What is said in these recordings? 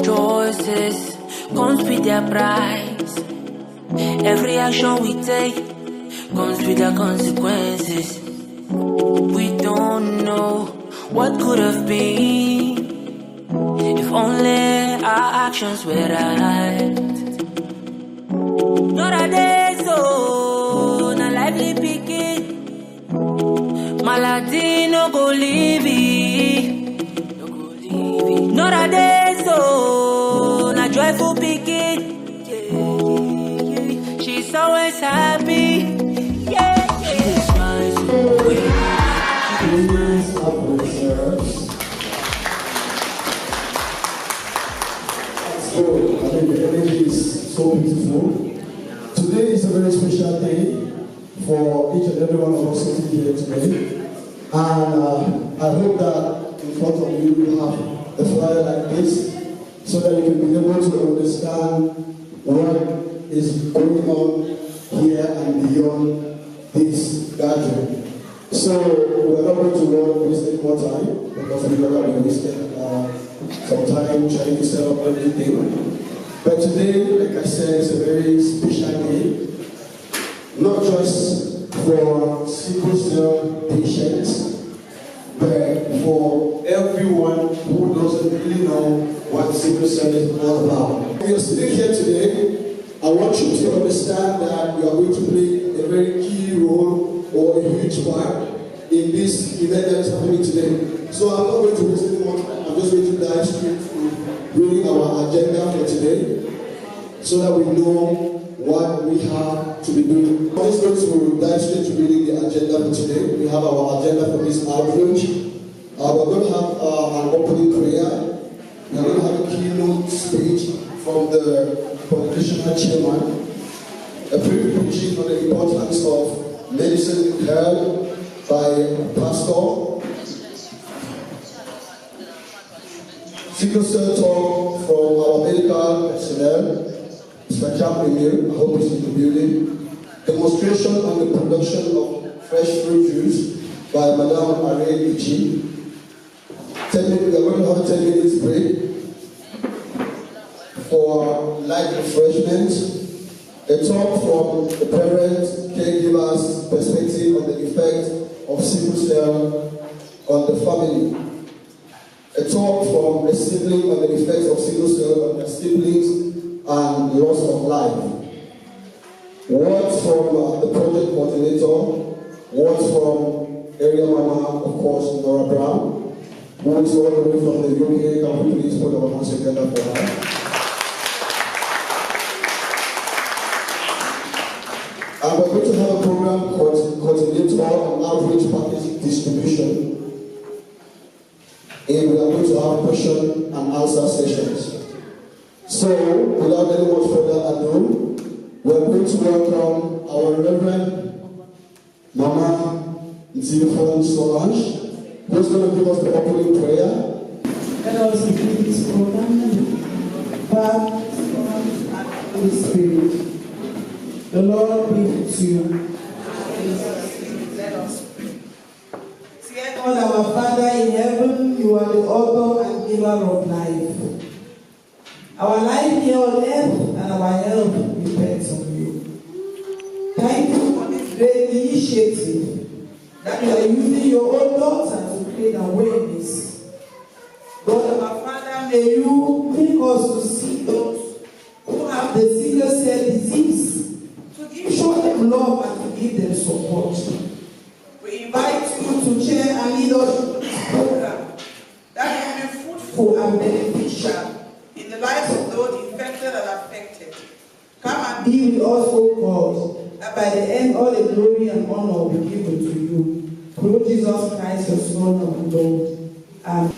Choices comes with their price. Every action we take comes with their consequences. We don't know what could have been if only our actions were right. Nowadays, oh, na lively picking. Malady no go leave it. Nowadays, oh, na joyful picking. She's always happy. She smiles So, I think the energy is so beautiful. Today is a very special day for each and every one of us sitting here today. And I hope that in front of you you have a flyer like this so that you can be able to understand what is going on here and beyond this gathering. So we're not going to waste any more time because we know that we wasted some time trying to set up everything. But today, like I said, it's a very special day, not just for sickle cell patients, but for everyone who doesn't really know what sickle cell is all about. If you're sitting here today, I want you to understand that you are going to play a very key role or a huge part in this event that is happening today. So I'm not going to waste any more time. I'm just going to dive straight to reading our agenda for today so that we know what we have to be doing. I'm just going to dive straight to reading the agenda for today. We have our agenda for this outreach. We're going to have an opening prayer. We're going to have a keynote speech from the congregational chairman, a brief preaching on the importance of medicine in health by Pastor. Sickle cell talk from our medical personnel, Mr. Champion, I hope he's in the building. Demonstration on the production of fresh fruit juice by Madame Are Ichi. We are going to have a 10 minutes break for light refreshment. A talk from the parent caregiver's perspective on the effect of sickle cell on the family. A talk from a sibling on the effects of sickle cell on their siblings and loss of life. Words from the project coordinator, words from area mama, of course, Nora Brown, who is all the way from the UK. Can we please put our hands together for her? And we're going to have a program coordinator on outreach package distribution. And we are going to have question and answer sessions. So, without any much further ado, we are going to welcome our Reverend Mama Zilfon Solange, who is going to give us the opening prayer. Let us begin this program. Father, Son, and Holy Spirit. The Lord be with you. Let us pray. Dear God, our Father in heaven, you are the author and giver of life. Our life here on earth and our health depends on you. Thank you for this great initiative that you are using your own daughter to create awareness. God, our Father, may you take us to see those who have the sickle cell disease, to show them love and to give them support. We invite you to chair and lead us through this program that will be fruitful and beneficial in the lives of those infected and affected. Come and be with us, O God, that by the end all the glory and honor will be given to you. Through Jesus Christ, your Son of the Lord. Amen.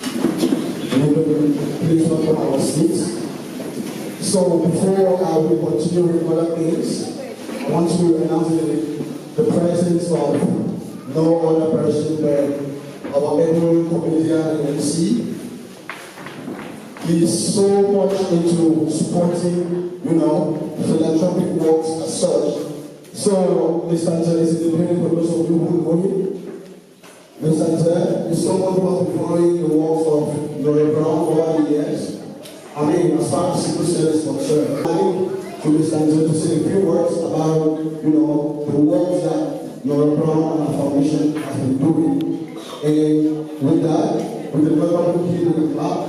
Please welcome our seats. So before we continue with other things, I want to announce the presence of no other person but our able comedian and MC. He's so much into supporting, philanthropic works as such. So, Mr. Antel is independent for those of you who know him. Mr. Antel is someone who has been following the works of Nora Brown for over the years. I mean, as far as civil service is concerned, I think to Mr. Antel to say a few words about, the works that Nora Brown and her foundation has been doing. And with that, we can welcome him to the club.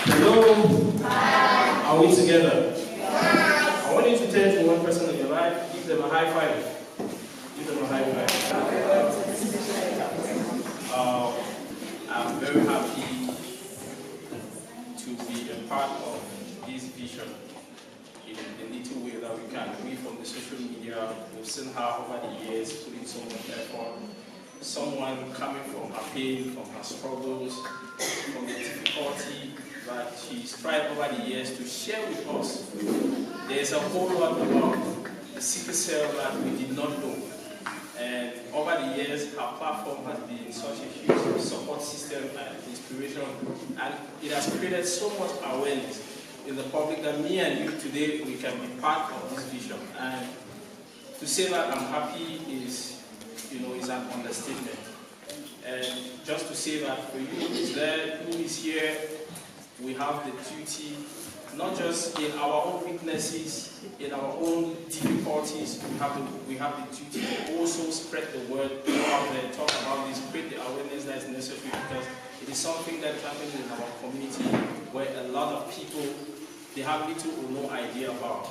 Hello? Hi. Are we together? Hi. I want you to turn to one person in your life, give them a high five. Give them a high five. I'm very happy to be a part of this vision in the little way that we can. We from the social media, we've seen her over the years putting so much effort. Someone coming from her pain, from her struggles, from the difficulty that she's tried over the years to share with us. There's a whole lot about the sickle cell that we did not know. And over the years, her platform has been such a huge support system and inspiration. And it has created so much awareness in the public that me and you today, we can be part of this vision. And to say that I'm happy is an understatement. And just to say that for you who's there, who is here, we have the duty, not just in our own weaknesses, in our own difficulties, we have the duty to also spread the word out there, talk about this, create the awareness that is necessary, because it is something that is happening in our community where a lot of people, they have little or no idea about.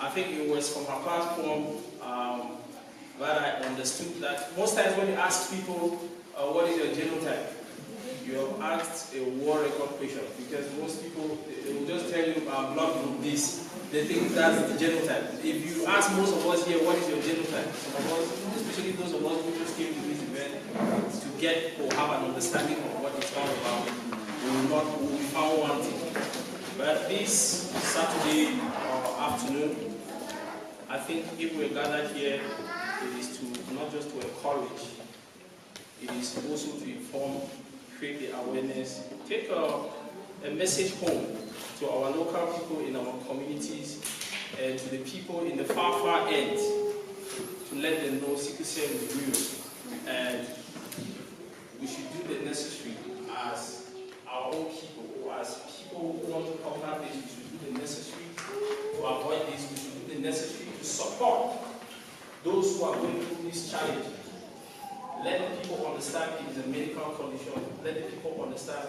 I think it was from our platform that I understood that most times when you ask people, what is your genotype? You have asked a war record question, because most people, they will just tell you blood group this. They think that's the genotype. If you ask most of us here, what is your genotype? Some of us, especially those of us who just came to this event to get or have an understanding of what it's all about, we will be found wanting. But this Saturday afternoon, I think if we're gathered here, it is to not just to encourage, it is also to inform, create the awareness, take a message home to our local people in our communities and to the people in the far, far end, to let them know sickle cell is real. And we should do the necessary as our own people, as people who want to combat this. We should do the necessary to avoid this. We should do the necessary to support those who are going through this challenge. Let the people understand it is a medical condition. Let the people understand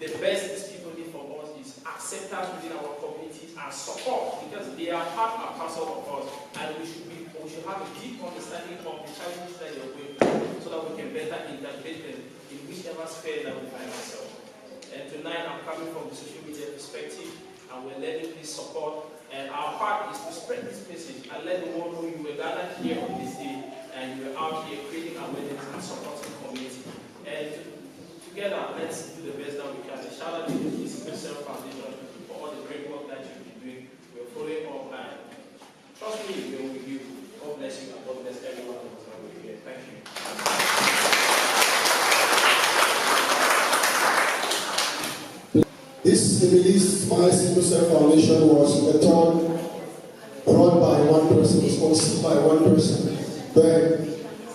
the best these people need from us is acceptance within our communities and support, because they are part and parcel of us, and we should have a deep understanding of the challenges that they are going through, so that we can better integrate them in whichever sphere that we find ourselves. And tonight I'm coming from the social media perspective, and we're letting this support. And our part is to spread this message and let the world know you were gathered here on this day and you were out here creating awareness and supporting the community. And together, let's do the best that we can. A shout out to the Sickle Cell Foundation for all the great work that you've been doing. We're following up, and trust me, we're with you. God bless you and God bless everyone who was over here. Thank you. This Middle Smile Sickle Cell Foundation was a thought brought by one person, was conceived by one person. But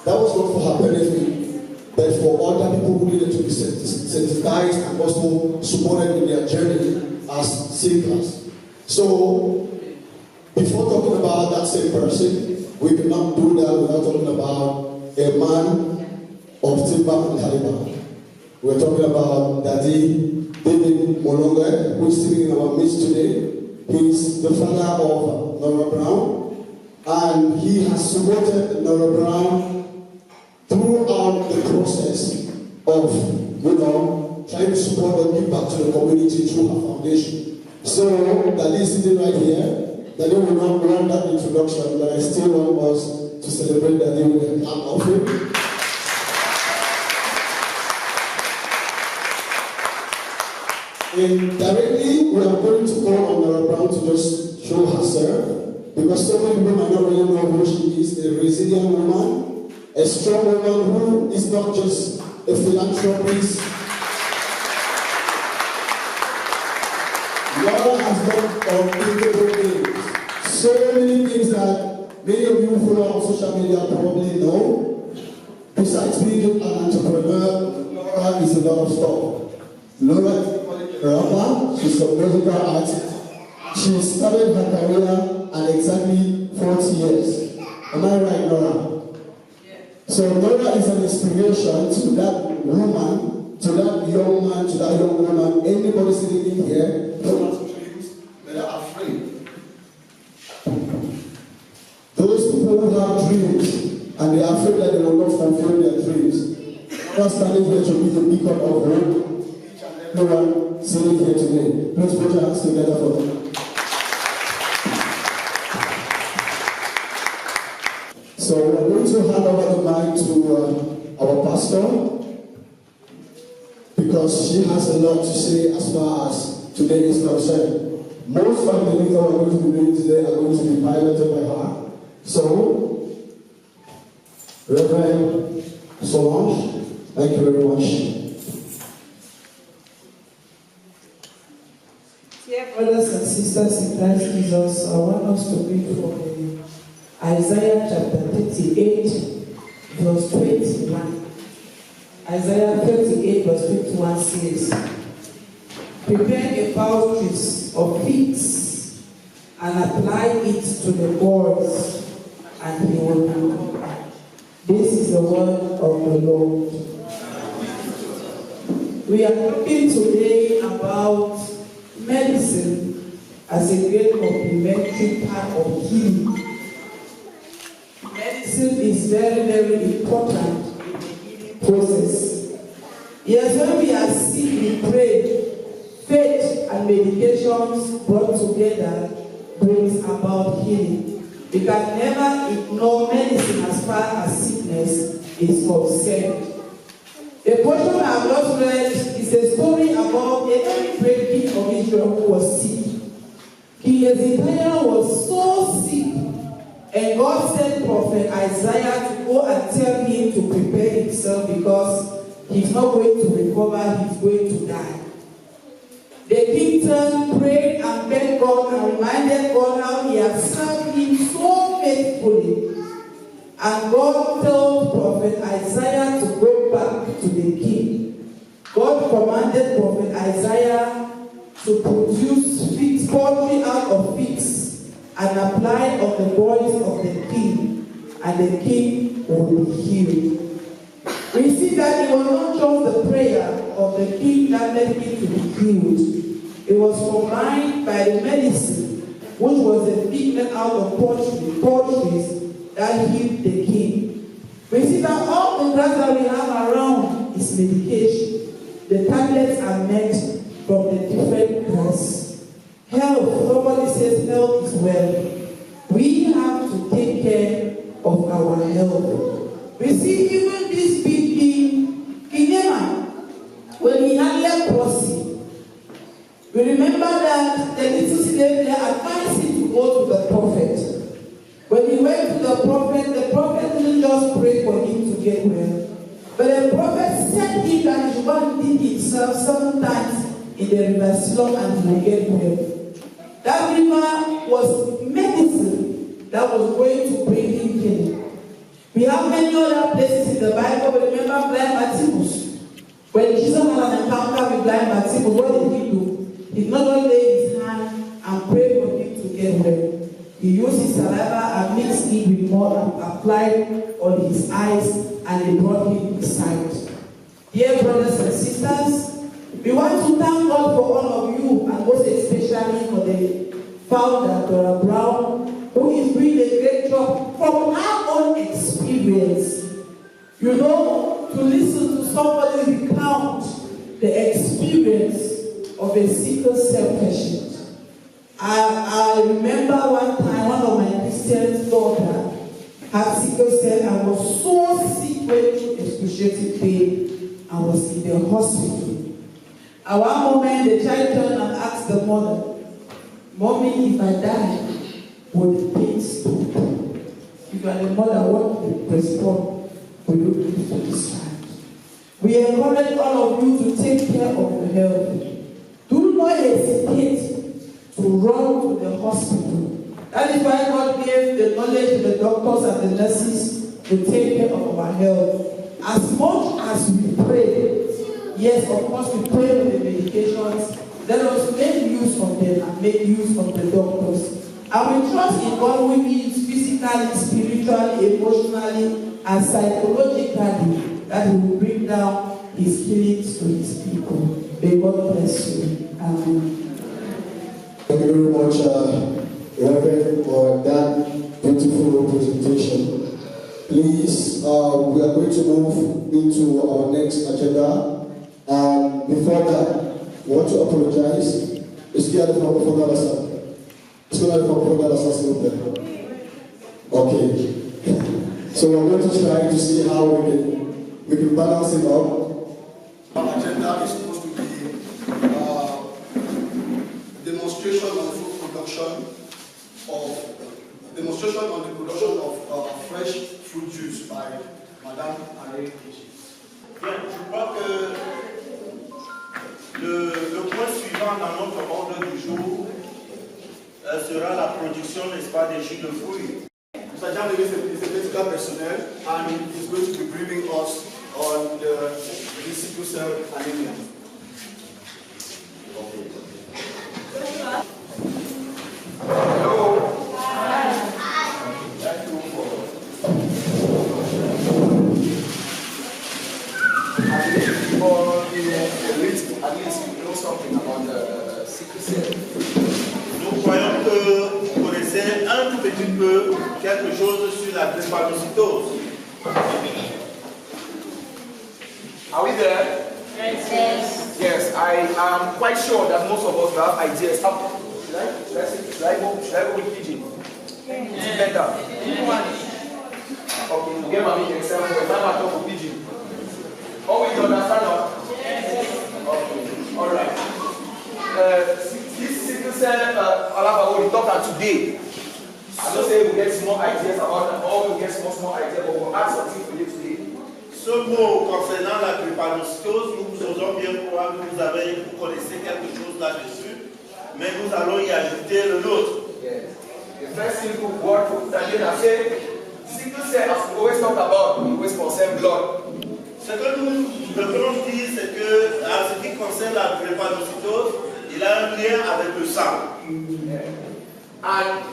that was not for her benefit, but for other people who needed to be sensitized and also supported in their journey as seekers. So, before talking about that same person, we cannot do that without talking about a man of timber and caliber. We're talking about Daddy David Molonge, who is sitting in our midst today. He's the father of Nora Brown, and he has supported Nora Brown throughout the process of, trying to support and give back to the community through her foundation. So, Daddy is sitting right here. Daddy will not run that introduction, but I still want us to celebrate Daddy with a clap of him. And directly, we are going to call on Nora Brown to just show herself, because so many people might not really know who she is. A resilient woman, a strong woman who is not just a philanthropist. Lord Nora has done unthinkable things. So many things that many of you who follow on social media probably know. Besides being an entrepreneur, Nora is a lot of stuff. Nora is a rapper, she's a musical artist. She started her career at exactly 40 years. Am I right, Nora? Yeah. So Nora is an inspiration to that woman, to that young man, to that young woman, anybody sitting in here who has dreams that are afraid. Those people who have dreams and they are afraid that they will not fulfill their dreams. Nora standing here to be the beacon of hope. Each and everyone sitting here today. Let's put our hands together for them. So we're going to hand over the mic to our pastor because she has a lot to say as far as today is concerned. Most of the things that we're going to be doing today are going to be piloted by her. So, Reverend Solange, thank you very much. Dear brothers and sisters in Christ Jesus, I want us to read from Isaiah chapter 38, verse 21. Isaiah 38, verse 21 says, prepare a pouches of figs and apply it to the boards, and he will recover. This is the word of the Lord. We are talking today about medicine as a great complementary part of healing. Medicine is very, very important in the healing process. Yes, when we are sick, we pray. Faith and medications brought together brings about healing. We can never ignore medicine as far as sickness is concerned. The portion I have just read is a story about a very great king of Israel who was sick. King Hezekiah was so sick, and God sent prophet Isaiah to go and tell him to prepare himself because he's not going to recover, he's going to die. The king turned, prayed, and begged God and reminded God how he had served him so faithfully. And God told prophet Isaiah to go back to the king. God commanded prophet Isaiah to produce figs, poultry out of figs, and apply on the bodies of the king, and the king will be healed. We see that it was not just the prayer of the king that led him to be healed. It was combined by the medicine, which was a figment out of poultries that healed the king. We see that all the drugs that we have around is medication. The tablets are made from the different drugs. Health, nobody says health is well. We have to take care of our health. We see even this big king, King Naaman, when he had leprosy, we remember that the little slave there advised him to go to the prophet. When he went to the prophet didn't just pray for him to get well. But the prophet said him that he should go and dip himself 7 times in the river Siloam and he will get well. That river was medicine that was going to bring him healing. We have many other places in the Bible. Remember blind Bartimaeus. When Jesus had an encounter with blind Bartimaeus, what did he do? He not only laid his hand and prayed for him to get well. He used his saliva and mixed it with mud and applied on his eyes, and it brought him his sight. Dear brothers and sisters, we want to thank God for all of you, and most especially for the founder, Dora Brown, who is doing a great job from our own experience. You know, to listen to somebody recount the experience of a sickle cell patient. I remember one time one of my Christian daughter had sickle cell and was so sick, went through excruciating pain and was in the hospital. At one moment, the child turned and asked the mother, "Mommy, if I die, will the pain stop?" If you are the mother, what will you respond? Will you give to this child? We encourage all of you to take care of your health. Do not hesitate That is why God gave the knowledge to the doctors and the nurses to take care of our health. As much as we pray, yes, of course we pray with the medications, let us make use of them and make use of the doctors. And we trust in God who is physically, spiritually, emotionally, and psychologically, that He will bring down His healings to His people. May God bless you. Amen. Thank you very much, Reverend, for that beautiful presentation. Please, we are going to move into our next agenda. And before that, we want to apologize. Is there any from Fogalasa? Is there any from Fogalasa still there? Okay. So we're going to try to see how we can balance it up. Our agenda is supposed to be demonstration on food production on the production of fresh fruit juice by Madame Harry Kichi. Bien, je crois que le point suivant dans notre ordre du jour sera la production, n'est-ce pas, des jus de fruits. Mr. Jan is a medical personnel and he is going to be briefing us on the sickle cell anemia. Hello. At least you know something about the sickle cell. Nous croyons que vous connaissez un tout petit peu quelque chose sur la drépanocytose. Are we there? Yes. Yes, I am quite sure that most of us have ideas. Should I go with pigeon? Is it better? Okay, you get my example. If I'm talking with pigeon. Oh, you understand now? Okay, all right. This sickle cell, we talk about today. I don't say we get small ideas about that, or we get small ideas, but we'll add something for you today. Ce mot concernant la drépanocytose, nous osons bien croire que vous connaissez quelque chose là-dessus, mais nous allons y ajouter le nôtre. Yes. The first simple word for Italian, I say, sickle cell, as we always talk about, we always concern blood. Ce que nous devons dire, c'est que, en ce qui concerne la drépanocytose, il a un lien avec le sang. Yeah. And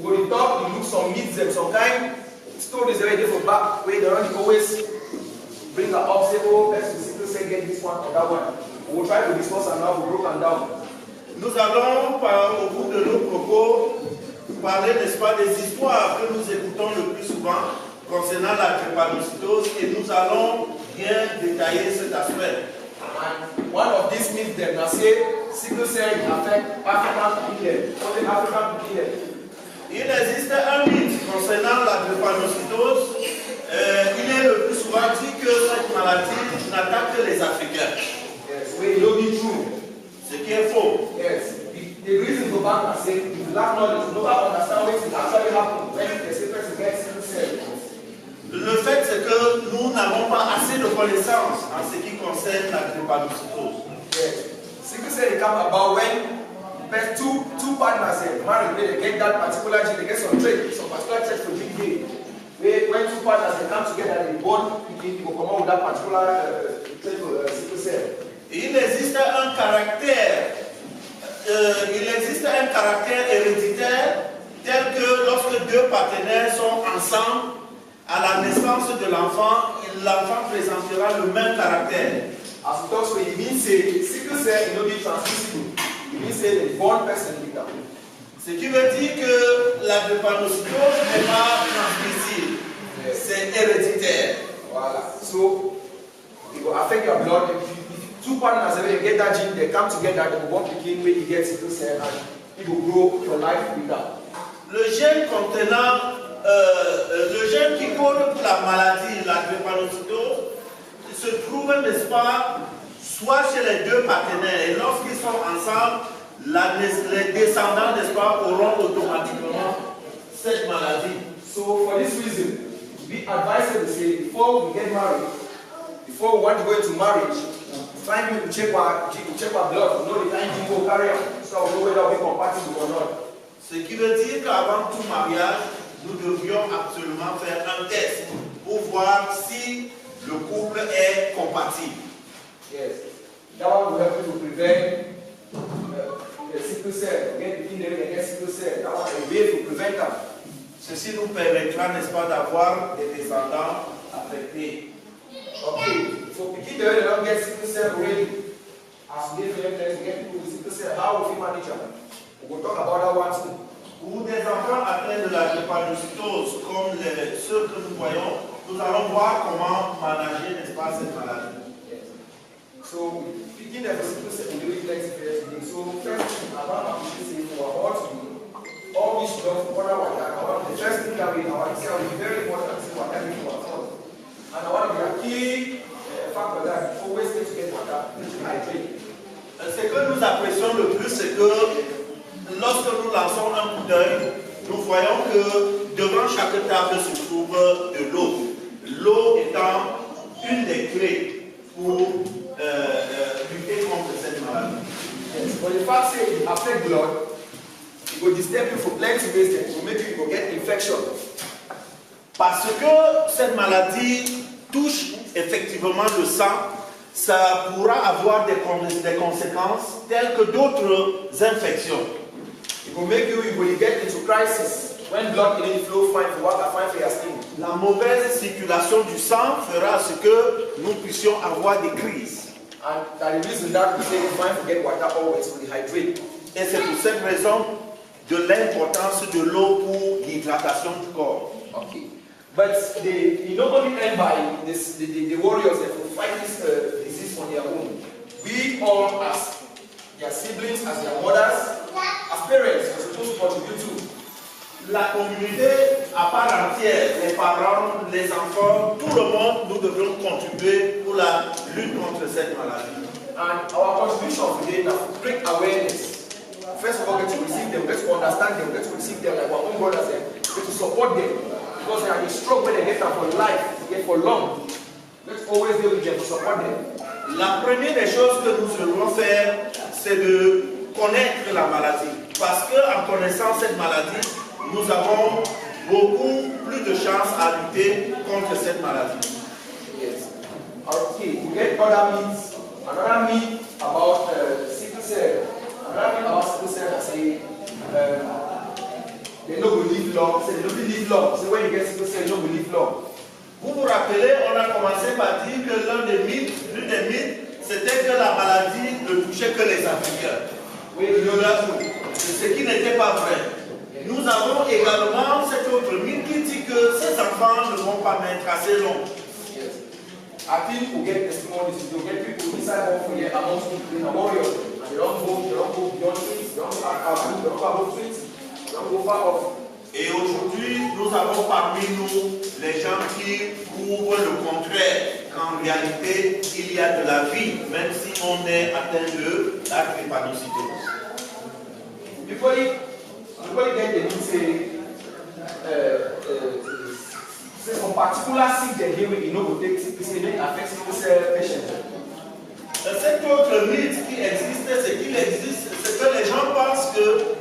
when we talk, we look some myths and some kind stories already from back where they always bring her up, say, oh, let's sickle cell get this one or that one. We'll try to discuss and now we'll broke them down. Nous allons, au bout de nos propos, parler, n'est-ce pas, des histoires que nous écoutons le plus souvent concernant la drépanocytose et nous allons bien détailler cet aspect. And one of these myths them now say sickle cell affect African people, only African people. Il existe un mythe concernant la drépanocytose. Il est le plus souvent dit que cette maladie n'attaque que les Africains. Yes, we know be true. Ce qui est faux. Yes, the reason for that is say if you lack knowledge, nobody understand what actually happen when the person gets sickle cell. Le fait, c'est que nous n'avons pas assez de connaissances en ce qui concerne la drépanocytose. Yes. Sickle cell come about when two partners married, they get that particular gene, they get some particular trait for gene. When two partners they come together, they born, they will come out with that particular trait for sickle cell. Il existe un caractère héréditaire tel que lorsque deux partenaires sont ensemble, à la naissance de l'enfant présentera le même caractère. As we talk, so it means say sickle cell is not be transmissible. It means say the born person with that. Ce qui veut dire que la drépanocytose n'est pas transmissible, c'est héréditaire. Voilà. So it will affect your blood. If two partners they get that gene, they come together, they will born pikin where you get sickle cell and it will grow your life with that. Le gène contenant le gène qui code pour la maladie, la drépanocytose, se trouve, n'est-ce pas, soit chez les deux partenaires. Et lorsqu'ils sont ensemble, les descendants, n'est-ce pas, auront automatiquement cette maladie. So for this reason, we advise them to say before we get married, before we want to go into marriage, find you to check our blood, to know the kind gene will carry on, so we know whether we compatible or not. Ce qui veut dire qu'avant tout mariage, nous devrions absolument faire un test pour voir si le couple est compatible. Yes. That one will help you to prevent the sickle cell, get in there and get sickle cell. That one will be able to prevent that. Ceci nous permettra, n'est-ce pas, d'avoir des descendants affectés. Okay, so begin there, they don't get sickle cell already. As we get people with sickle cell, how will we manage them? We will talk about that one too. Pour des enfants atteints de la drépanocytose, comme ceux que nous voyons, nous allons voir comment manager, n'est-ce pas, cette maladie. Yes. So, begin there for sickle cell, we do it next year. So, first, about what we say for our to do, all this stuff, what I want, the first thing that we want to say is very important to what everything was taught. And I want to be a key factor that always need to get water, which is hydrate. Ce que nous apprécions le plus, c'est que lorsque nous lançons un coup d'œil, nous voyons que devant chaque table se trouve de l'eau. L'eau étant une des clés pour lutter contre cette maladie. Yes. But the fact say it affect blood, it will disturb you for plenty ways, it will make you go get infection. Parce que cette maladie touche effectivement le sang, ça pourra avoir des conséquences telles que d'autres infections. It will make you will get into crisis when blood in flow fine for water fine for your skin. La mauvaise circulation du sang fera ce que nous puissions avoir des crises. And that the reason that we say it's fine to get water always to dehydrate. Et c'est pour cette raison de l'importance de l'eau pour l'hydratation du corps. Okay. But you not only end by this, the warriors that will fight this disease on their own. We all, as their siblings, as their mothers, as parents, are supposed to contribute to. La communauté à part entière, les parents, les enfants, tout le monde, nous devons contribuer pour la lutte contre cette maladie. And our contribution today is to create awareness. First of all, get to receive them, get to understand them, get to receive them like our own brothers, get to support them. Because they are the struggle they get for life, get for long. Let's always deal with them to support them. La première des choses que nous devons faire, c'est de connaître la maladie. Parce qu'en connaissant cette maladie, nous avons beaucoup plus de chances à lutter contre cette maladie. Yes. Okay, we get other myths. Another myth about sickle cell. Another myth about sickle cell that say they don't live long. Say they don't live long. So when you get sickle cell, you don't live long. Vous vous rappelez, on a commencé par dire que l'un des mythes, c'était que la maladie ne touchait que les Africains. Oui, ce qui n'était pas vrai. Nous avons également cet autre mythe qui dit que ces enfants ne vont pas naître assez longs. Yes. I think we get testimonies, you get people inside of here amongst people in the warriors, and they don't go beyond 20, they don't go above 20, they don't go far off. Et aujourd'hui, nous avons parmi nous les gens qui prouvent le contraire, qu'en réalité, il y a de la vie, même si on est atteint de la drépanocytose. Before you get the news, say some particular sick they deal with, you know, will take sick, it may affect sickle cell patients. Cet autre mythe qui existe, c'est que les gens pensent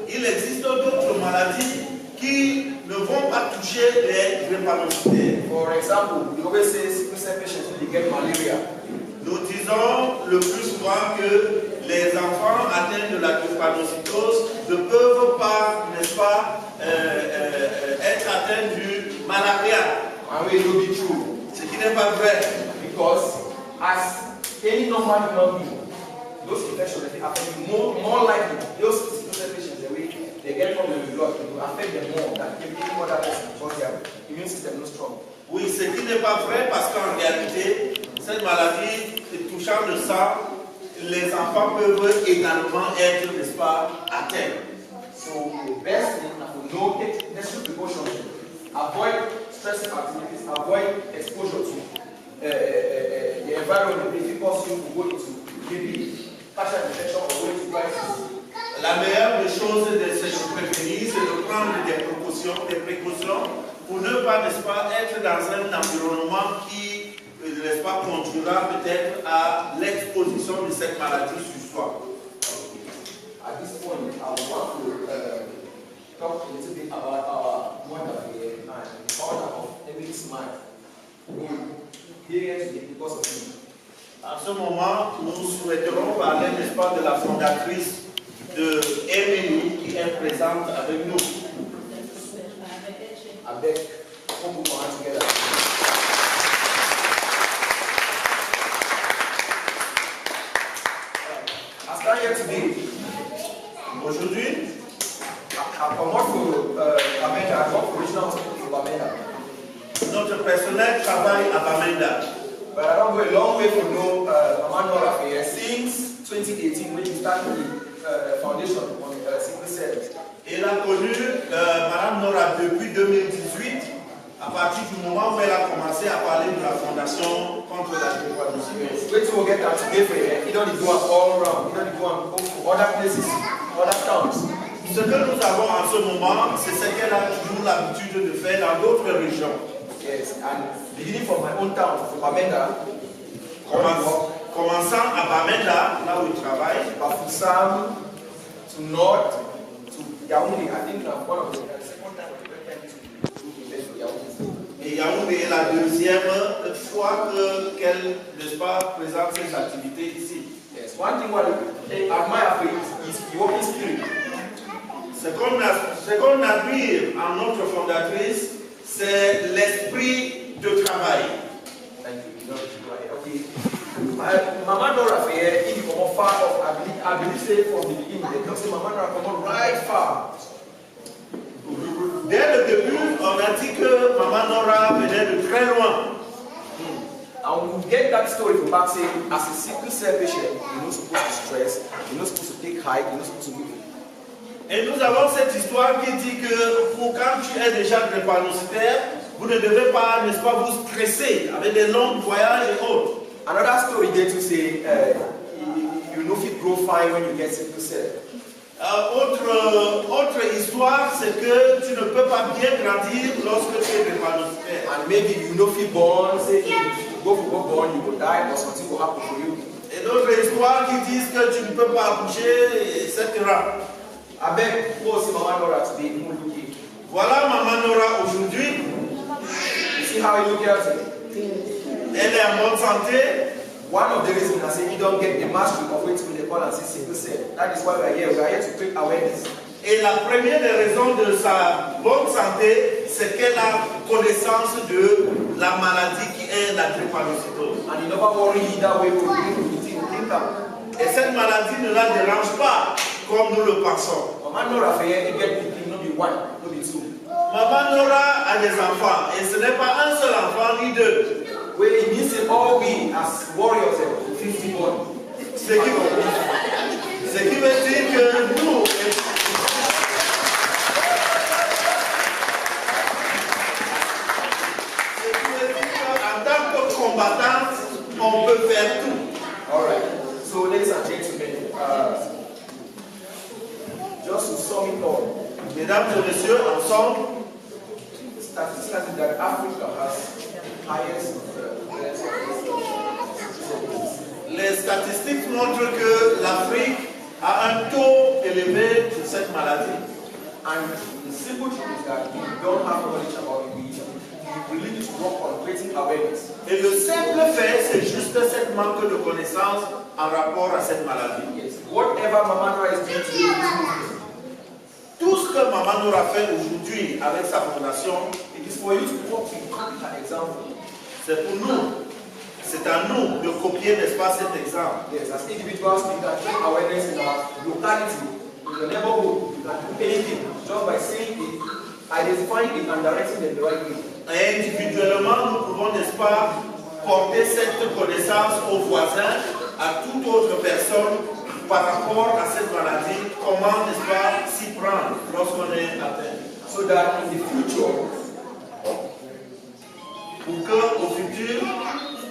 qu'il existe d'autres maladies qui ne vont pas toucher les drépanocytaires. For example, we always say sickle cell patients will get malaria. Nous disons le plus souvent que les enfants atteints de la drépanocytose ne peuvent pas, n'est-ce pas, être atteints du malaria. And we know be true. Ce qui n'est pas vrai. Because as any normal human being, those infections they affect you more likely. Those sickle cell patients they get problem with blood, it will affect them more than any other person because their immune system is not strong. Oui, ce qui n'est pas vrai parce qu'en réalité, cette maladie touchant le sang, les enfants peuvent également être, n'est-ce pas, atteints. So the best thing is to know, take necessary precautions, avoid stressful activities, avoid exposure to the environment if it causes you to go into maybe partial infection or go into crisis. La meilleure des choses, c'est de se prévenir, c'est de prendre des précautions pour ne pas, n'est-ce pas, être dans un environnement qui, n'est-ce pas, conduira peut-être à l'exposition de cette maladie sur soi. At this point, I want to because of him. À ce moment, nous souhaiterons parler, n'est-ce pas, de la fondatrice de MNU qui est présente avec nous. Avec, on vous prend together. I stand here today. Aujourd'hui, I come out for Bamenda. I come for regional hospital for Bamenda. notre personnel travaille à Bamenda. But I don't go a long way to know Mama Nora here since 2018 when we started the foundation on sickle cell. Elle a connu Madame Nora depuis 2018, à partir du moment où elle a commencé à parler de la fondation contre la drépanocytose. Wait till we get that today for you. You don't need to go all around. You don't need to go to other places, other towns. Ce que nous avons en ce moment, c'est ce qu'elle a toujours l'habitude de faire dans d'autres régions. Yes, and beginning from my own town, from Bamenda, Commençant à Bamenda, là où il travaille, Bafoussam, to North, to Yaoundé. I think I'm one of the second time to Yaoundé. et Yaoundé est la deuxième fois qu'elle, n'est-ce pas, présente ses activités ici. Yes, one thing what I admire for it is the working spirit. Ce qu'on admire en notre fondatrice, c'est l'esprit de travail. Thank you. Okay. Mama Nora here, if you come far off, I believe say from the beginning, they don't say Mama Nora come right far. Dès le début, on a dit que Maman Nora venait de très loin. And we get that story from back saying, as a sickle cell patient, you're not supposed to stress, you're not supposed to take hike, you're not supposed to give. Et nous avons cette histoire qui dit que pour quand tu es déjà drépanocytaire, vous ne devez pas, n'est-ce pas, vous stresser avec des longs voyages et autres. Another story there to say, you know if you grow fine when you get sickle cell. Autre histoire, c'est que tu ne peux pas bien grandir lorsque tu es drépanocytaire. And maybe you know if you born, say if you go born, you will die or something will happen for you. Et d'autres histoires qui disent que tu ne peux pas accoucher, etc. Avec aussi Mama Nora today, Voilà Maman Nora aujourd'hui. you see how you look at it? Elle est en bonne santé. One of the reasons I say you don't get the mastery of what they call and say sickle cell. That is why we are here. We are here to create awareness. Et la première des raisons de sa bonne santé, c'est qu'elle a connaissance de la maladie qui est la drépanocytose. And you never worry that way to think up. Et cette maladie ne la dérange pas comme nous le pensons. Mama Nora here, you get people, not be one, not be two. Maman Nora a des enfants et ce n'est pas un seul enfant ni deux. Well, it means that all we as warriors have 51. Ce qui veut dire que nous, en tant que combattants, on peut faire tout. All right. So, ladies and gentlemen, just to sum it all, Mesdames et messieurs, ensemble, statistics that Africa has highest les statistiques montrent que l'Afrique a un taux élevé de cette maladie. and the simple truth is that we don't have knowledge about it. We really need to work on creating awareness. Et le simple fait, c'est juste cette manque de connaissances en rapport à cette maladie. Yes. Whatever Mama Nora is doing today is movement. Tout ce que Maman Nora fait aujourd'hui avec sa fondation, It is for you to copy her example. c'est pour nous. C'est à nous de copier, n'est-ce pas, cet exemple. Yes, as individuals, we can create awareness in our locality, in the neighborhood. We can do anything just by saying it, identifying it, and directing them the right way. Et individuellement, nous pouvons, n'est-ce pas, porter cette connaissance aux voisins, à toute autre personne par rapport à cette maladie, comment, n'est-ce pas, s'y prendre lorsqu'on est atteint. So that in the future, Pour qu'au futur,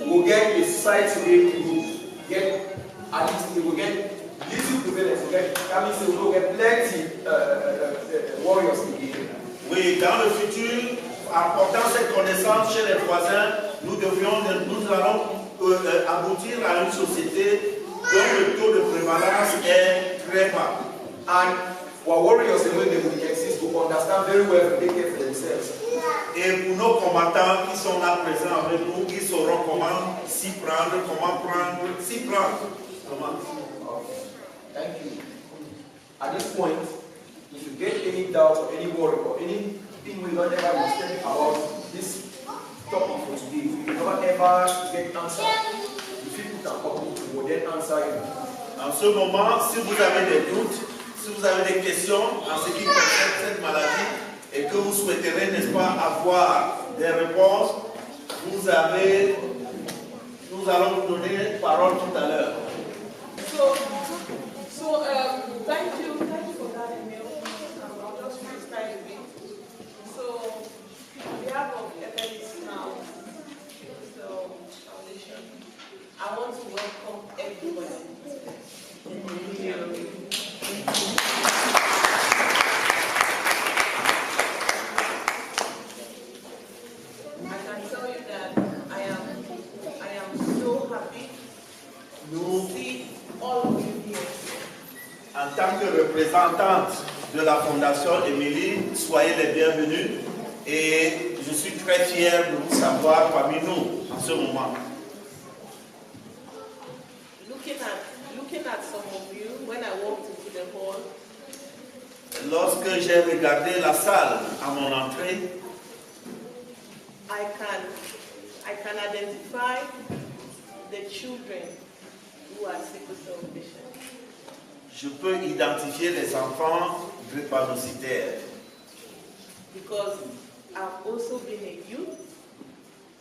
we will get a society where we will get at least we will get little prevalence. That means we will get plenty warriors again. oui, dans le futur, en portant cette connaissance chez les voisins, nous allons aboutir à une société dont le taux de prévalence est très bas. And our warriors, when they will exist, to understand very well and take care for themselves. Et pour nos combattants qui sont là présents avec nous, ils sauront comment s'y prendre, s'y prendre. Comment? Thank you. At this point, if you get any doubt or any worry or anything we don't ever understand about this topic for today, you never ever get answer. If you put an topic, we will then answer you. En ce moment, si vous avez des doutes, si vous avez des questions en ce qui concerne cette maladie et que vous souhaiterez, n'est-ce pas, avoir des réponses, nous allons vous donner parole tout à l'heure. Thank you for that email. I'll just freestyle a bit. So, on behalf of FLS Now, so Foundation, I want to welcome everybody. I can tell you that I am so happy to see all of you here. En tant que représentante de la Fondation Émilie, soyez les bienvenus et je suis très fier de vous savoir parmi nous en ce moment. Looking at some of you, when I walked into the hall, Lorsque j'ai regardé la salle à mon entrée, I can identify the children who are sickle cell patients. je peux identifier les enfants drépanocytaires Because I've also been a youth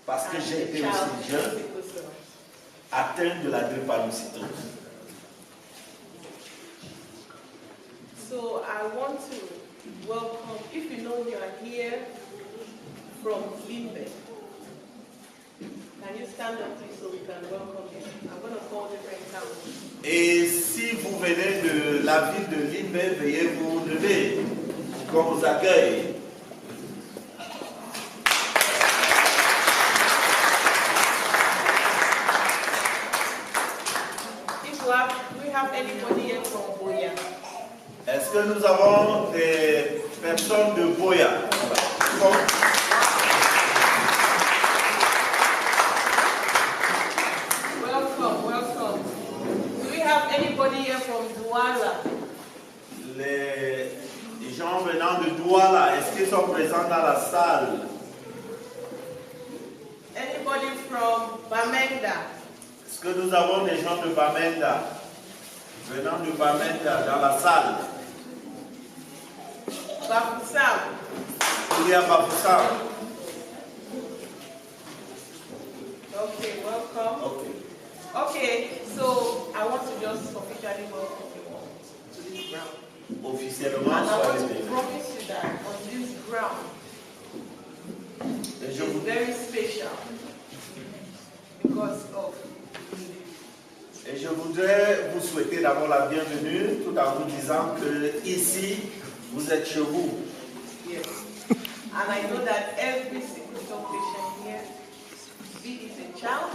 parce que j'ai and été a child aussi jeune with sickle cell. atteint de la drépanocytose. So I want to welcome, if you know you are here from Limbe, can you stand up please so we can welcome you? I'm going to call different towns. Et si vous venez de la ville de Limbe, veuillez vous lever qu'on vous accueille. If we have anybody here from Boya, Est-ce que nous avons des personnes de Boya? welcome. Do we have anybody here from Douala? Les gens venant de Douala, est-ce qu'ils sont présents dans la salle? Anybody from Bamenda? Est-ce que nous avons des gens de Bamenda? Venant de Bamenda dans la salle? Bafoussam? Il y a Bafoussam. Okay, welcome. Okay. Okay, so I want to just officially welcome you all to this ground. Officiellement, And I want soyez to bénis. promise you that on this ground, Et it's je vous very special because of Et je voudrais vous souhaiter d'abord la bienvenue tout en vous disant que ici, vous êtes chez vous. yes. And I know that every sickle cell patient here, be it a child,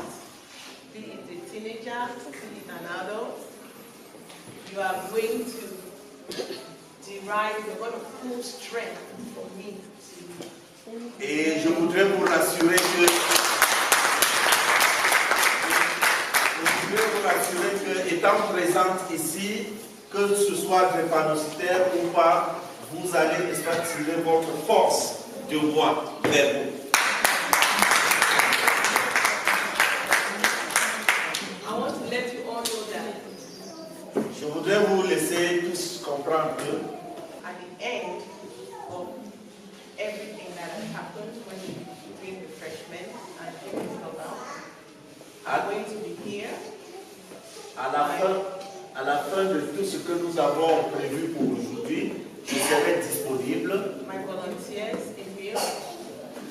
be it a teenager, be it an adult, you are going to derive, you're going to pull strength from me to Et je voudrais vous rassurer que étant présente ici, que ce soit drépanocytaire ou pas, vous allez n'est-ce pas, tirer votre force de moi vers vous. I want to let you all know that Je voudrais vous laisser tous comprendre que at the end of everything that has happened when you bring refreshment and things come out, I'm going to be here. à la fin de tout ce que nous avons prévu pour aujourd'hui, je serai disponible. My volunteers in here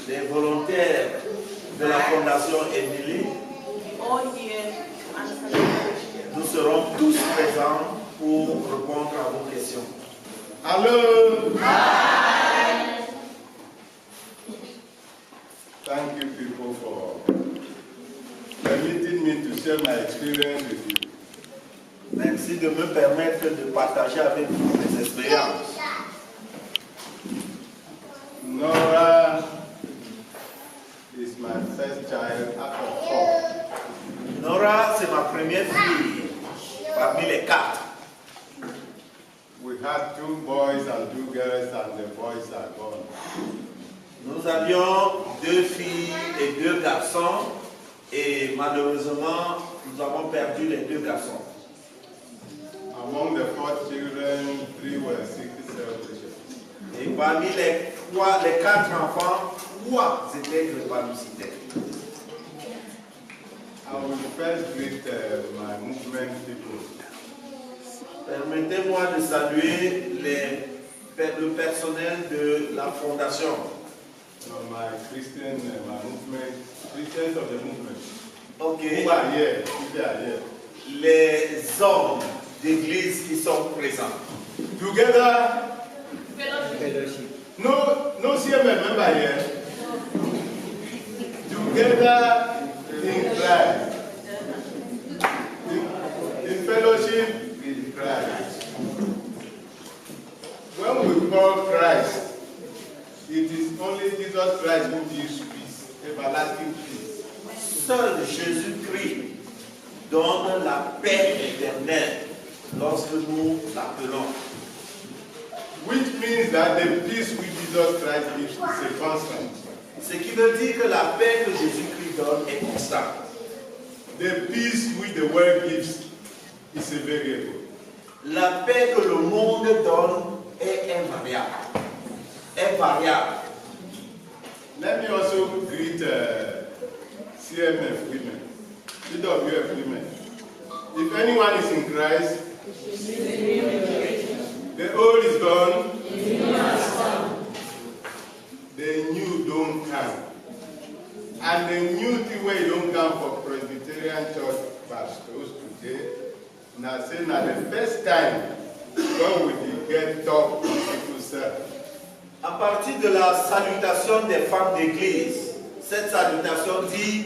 Les volontaires de la Fondation Émilie, will be all here to answer your questions. nous serons tous présents pour répondre à vos questions. Hello. Hi. Thank you people for permitting me to share my experience with you. Merci de me permettre de partager avec vous mes expériences. Nora, boys and 2 girls, and the boys are gone. Nous avions 2 filles et 2 garçons, et malheureusement, nous avons perdu les 2 garçons. Among the 4 children, 3 were sickle cell patients. Et parmi les 4 enfants, 3 étaient drépanocytaires. I will first greet my movement people. Permettez-moi de saluer le personnel de la fondation. My Christian, my movement, Christians of the movement. Ok. Who are here? Who are here? Les hommes d'église qui sont présents. Together. No CMM member here. Together in Christ. In fellowship with Christ. When we call Christ, it is only Jesus Christ who gives peace, everlasting peace. Seul Jésus-Christ donne la paix éternelle lorsque nous l'appelons. Which means that the peace which Jesus Christ gives is a constant. Ce qui veut dire que la paix que Jésus-Christ donne est constante. The peace which the world gives is a variable. La paix que le monde donne est invariable. Est variable. Let me also greet CMF women, CWF women. If anyone is in Christ, the old is gone, the new don't come. And the new thing where you don't come for Presbyterian Church pastors today, now saying that the first time when we get talk to people self. À partir de la salutation des femmes d'église, cette salutation dit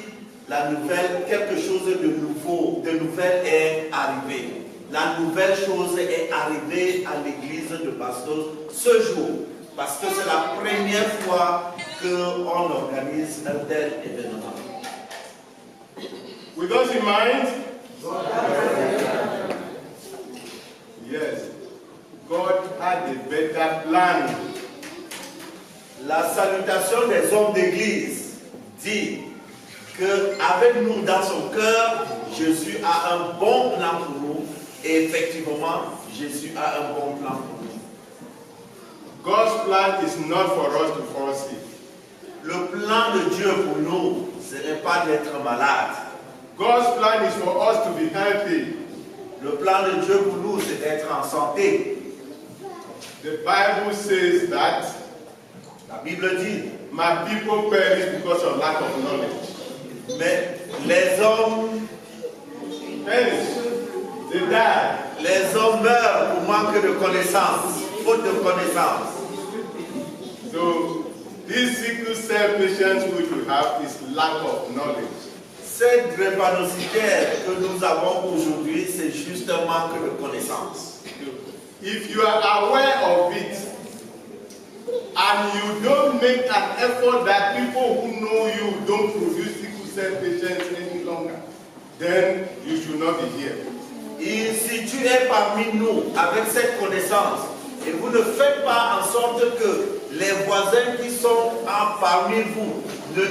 la nouvelle, quelque chose de nouveau, de nouvelle est arrivé. La nouvelle chose est arrivée à l'église de Bastos ce jour, parce que c'est la première fois qu'on organise un tel événement. With us in mind? Yes. God had a better plan. La salutation des hommes d'église dit qu'avec nous dans son cœur, Jésus a un bon plan pour nous. Et effectivement, Jésus a un bon plan pour nous. God's plan is not for us to fall sick. Le plan de Dieu pour nous, ce n'est pas d'être malade. God's plan is for us to be healthy. Le plan de Dieu pour nous, c'est d'être en santé. The Bible says that la Bible dit, my people perish because of lack of knowledge. Mais les hommes perish, they die. Les hommes meurent pour manque de connaissance, faute de connaissance. So these sickle cell patients which we have is lack of knowledge. Cette drépanocytaire que nous avons aujourd'hui, c'est juste un manque de connaissance. If you are aware of it, and you don't make an effort that people who know you don't produce sickle cell patients any longer, then you should not be here. Et si tu es parmi nous avec cette connaissance, et vous ne faites pas en sorte que les voisins qui sont parmi vous ne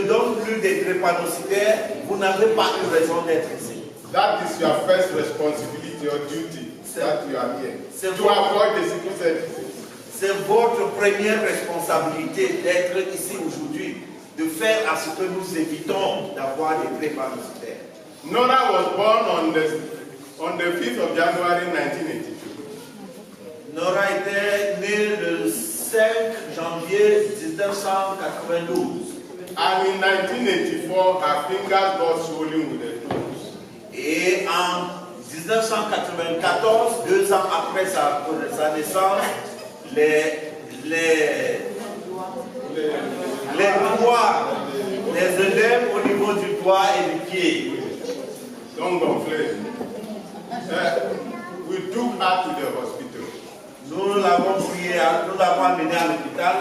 donnent plus des drépanocytaires, vous n'avez pas une raison d'être ici. That is your first responsibility or duty that you are here. To avoid the sickle cell disease. C'est votre première responsabilité d'être ici aujourd'hui, de faire à ce que nous évitons d'avoir des drépanocytaires. Nora was born on the 5th of January 1982. Nora était née le 5 janvier 1992. And in 1984, her fingers got swollen with the toes. Et en 1994, 2 ans après sa naissance, les doigts, les œdèmes au niveau du doigt et du pied. Don't gonfler. We took her to the hospital. Nous l'avons prié, nous l'avons amenée à l'hôpital.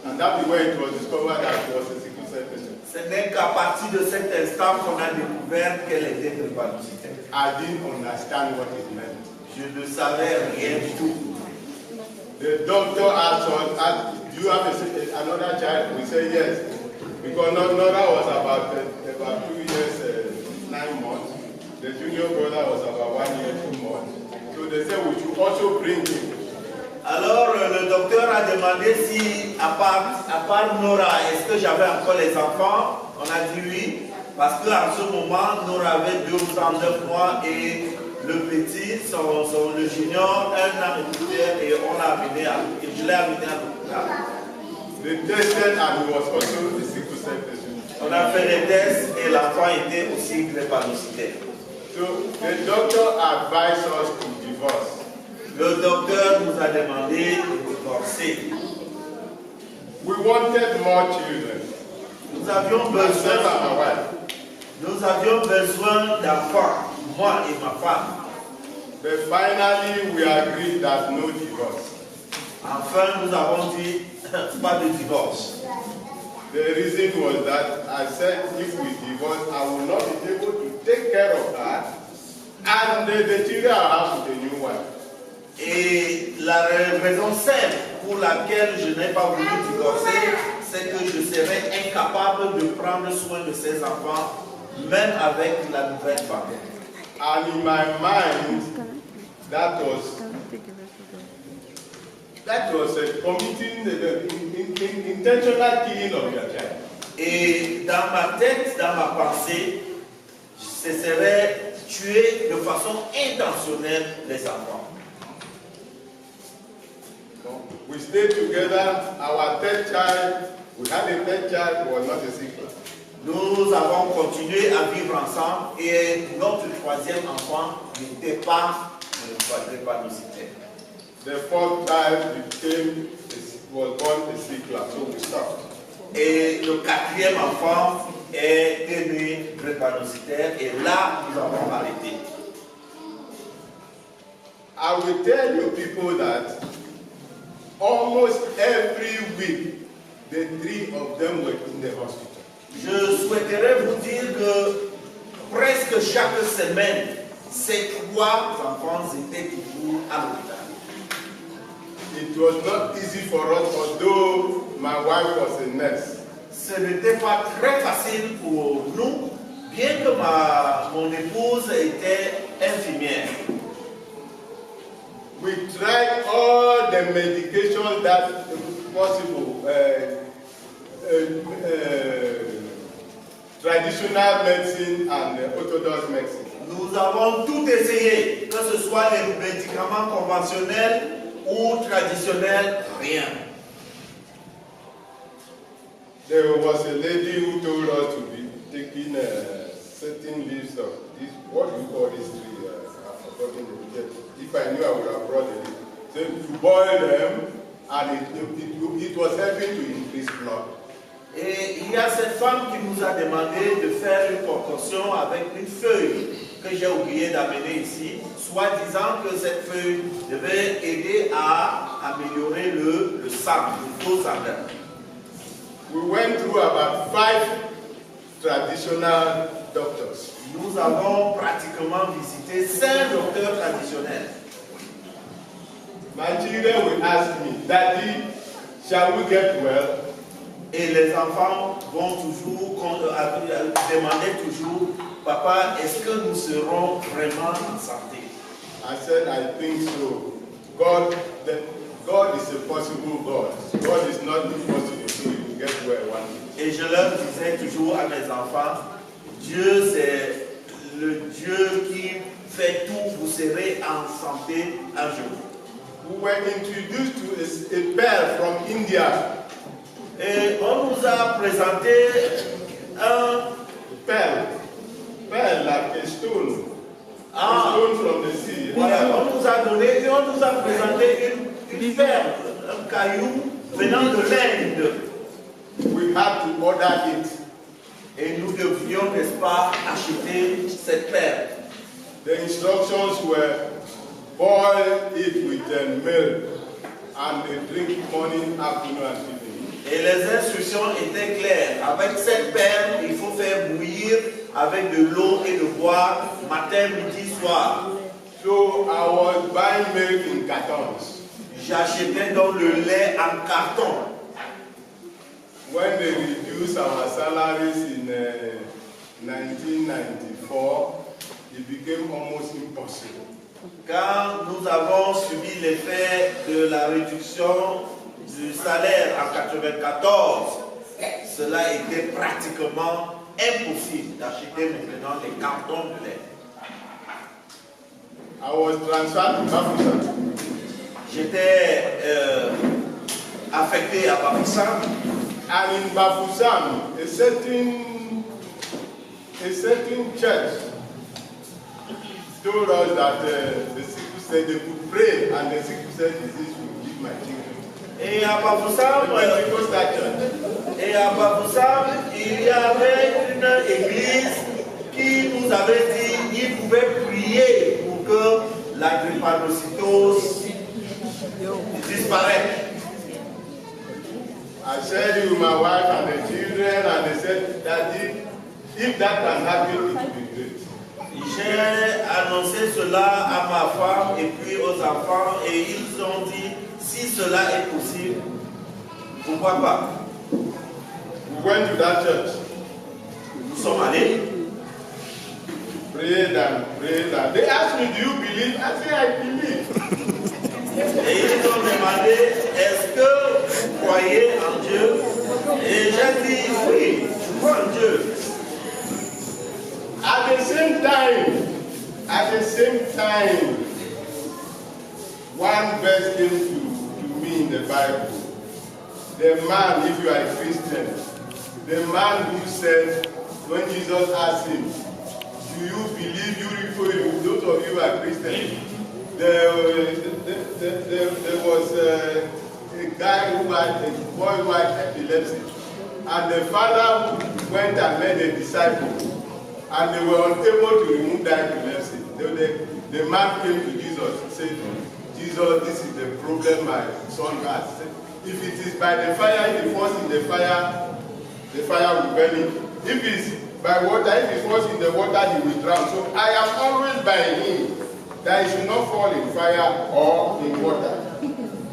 And that is where it was discovered that she was a sickle cell patient. Ce n'est qu'à partir de cet instant qu'on a découvert qu'elle était drépanocytaire. I didn't understand what it meant. Je ne savais rien du tout. The doctor asked us, do you have another child? We say yes. Because Nora was about 2 years, 9 months. The junior brother was about 1 year, 2 months. So they said we should also bring him. Alors le docteur a demandé si, à part Nora, est-ce que j'avais encore les enfants? On a dit oui, parce qu'en ce moment, Nora avait 2 ans, 9 mois et le petit, le junior, 1 an et demi, et on l'a amené je l'ai amené à l'hôpital. The tested and he was also a sickle cell patient. On a fait les tests et l'enfant était aussi drépanocytaire. So the doctor advised us to divorce. Le docteur nous a demandé de divorcer. We wanted more children. Nous avions besoin d'enfants, moi et ma femme. But finally we agreed that no divorce. Enfin, nous avons dit pas de divorce. The reason was that I said if we divorce, I will not be able to take care of her, and the children will have a new wife. Et la raison simple pour laquelle je n'ai pas voulu divorcer, c'est que je serais incapable de prendre soin de ces enfants, même avec la nouvelle femme. And in my mind, that was committing the intentional killing of your child. Et dans ma tête, dans ma pensée, ce serait tuer de façon intentionnelle les enfants. We stayed together. Our third child, we had a third child who was not a sickle. Nous avons continué à vivre ensemble et notre troisième enfant n'était pas drépanocytaire. The fourth child was born a sickle, so we stopped. Et le quatrième enfant est né drépanocytaire et là nous avons arrêté. I will tell you people that almost every week the 3 of them were in the hospital. Je souhaiterais vous dire que presque chaque semaine, ces 3 enfants étaient toujours à l'hôpital. It was not easy for us, although my wife was a nurse. Ce n'était pas très facile pour nous, bien que mon épouse était infirmière. We tried all the medication that possible, traditional medicine and orthodox medicine. Nous avons tout essayé, que ce soit les médicaments conventionnels ou traditionnels, rien. There was a lady who told us to be taking certain leaves of this, what do you call this tree? I've forgotten the name. If I knew, I would have brought it. So to boil them, and it was helping to increase blood. Et il y a cette femme qui nous a demandé de faire une concoction avec une feuille que j'ai oublié d'amener ici, soit disant que cette feuille devait aider à améliorer le sang, le taux sanguin. We went through about 5 traditional doctors. Nous avons pratiquement visité 5 docteurs traditionnels. My children will ask me, Daddy, shall we get well? Et les enfants vont toujours demander toujours, Papa, est-ce que nous serons vraiment en santé? I said, I think so. God is a possible God. God is not impossible, so you will get well one day. Et je leur disais toujours à mes enfants, Dieu c'est le Dieu qui fait tout, vous serez en santé un jour. We were introduced to a pearl from India. Et on nous a présenté un pearl like a stone. A stone from the sea. Voilà, on nous a donné, et on nous a présenté une perle, un caillou venant de l'Inde. We had to order it. Et nous devions, n'est-ce pas, acheter cette perle. The instructions were boil it with milk and drink morning, afternoon and evening. Et les instructions étaient claires. Avec cette perle, il faut faire bouillir avec de l'eau et de boire matin, midi, soir. So I was buying milk in cartons. j'achetais donc le lait en carton. When they reduced our salaries in 1994, it became almost impossible. Quand nous avons subi l'effet de la réduction du salaire en 1994, cela était pratiquement impossible d'acheter maintenant des cartons de lait. I was transferred to Bafoussam. J'étais affecté à Bafoussam. And in Bafoussam, a certain church told us that the sick said they could pray and the sick said disease would give my children. Et à Bafoussam, il y avait une église qui nous avait dit qu'il pouvait prier pour que la drépanocytose disparaisse. I said to my wife and the children, and they said, Daddy, if that can happen, it would be great. J'ai annoncé cela à ma femme et puis aux enfants, et ils ont dit, si cela est possible, pourquoi pas? We went to that church. Nous sommes allés. Prayed and prayed and they asked me, do you believe? I said, I believe. Et ils ont demandé, est-ce que vous croyez en Dieu? Et j'ai dit, oui, je crois en Dieu. At the same time, one verse came to me in the Bible. The man, if you are a Christian, the man who said, when Jesus asked him, do you believe, those of you who are Christians, there was a guy who had a boy who had epilepsy, and the father went and met a disciple, and they were unable to remove that epilepsy. The man came to Jesus and said, Jesus, this is the problem my son has. If it is by the fire, if it falls in the fire will burn him. If it's by water, if it falls in the water, he will drown. So I am always by him, that he should not fall in fire or in water.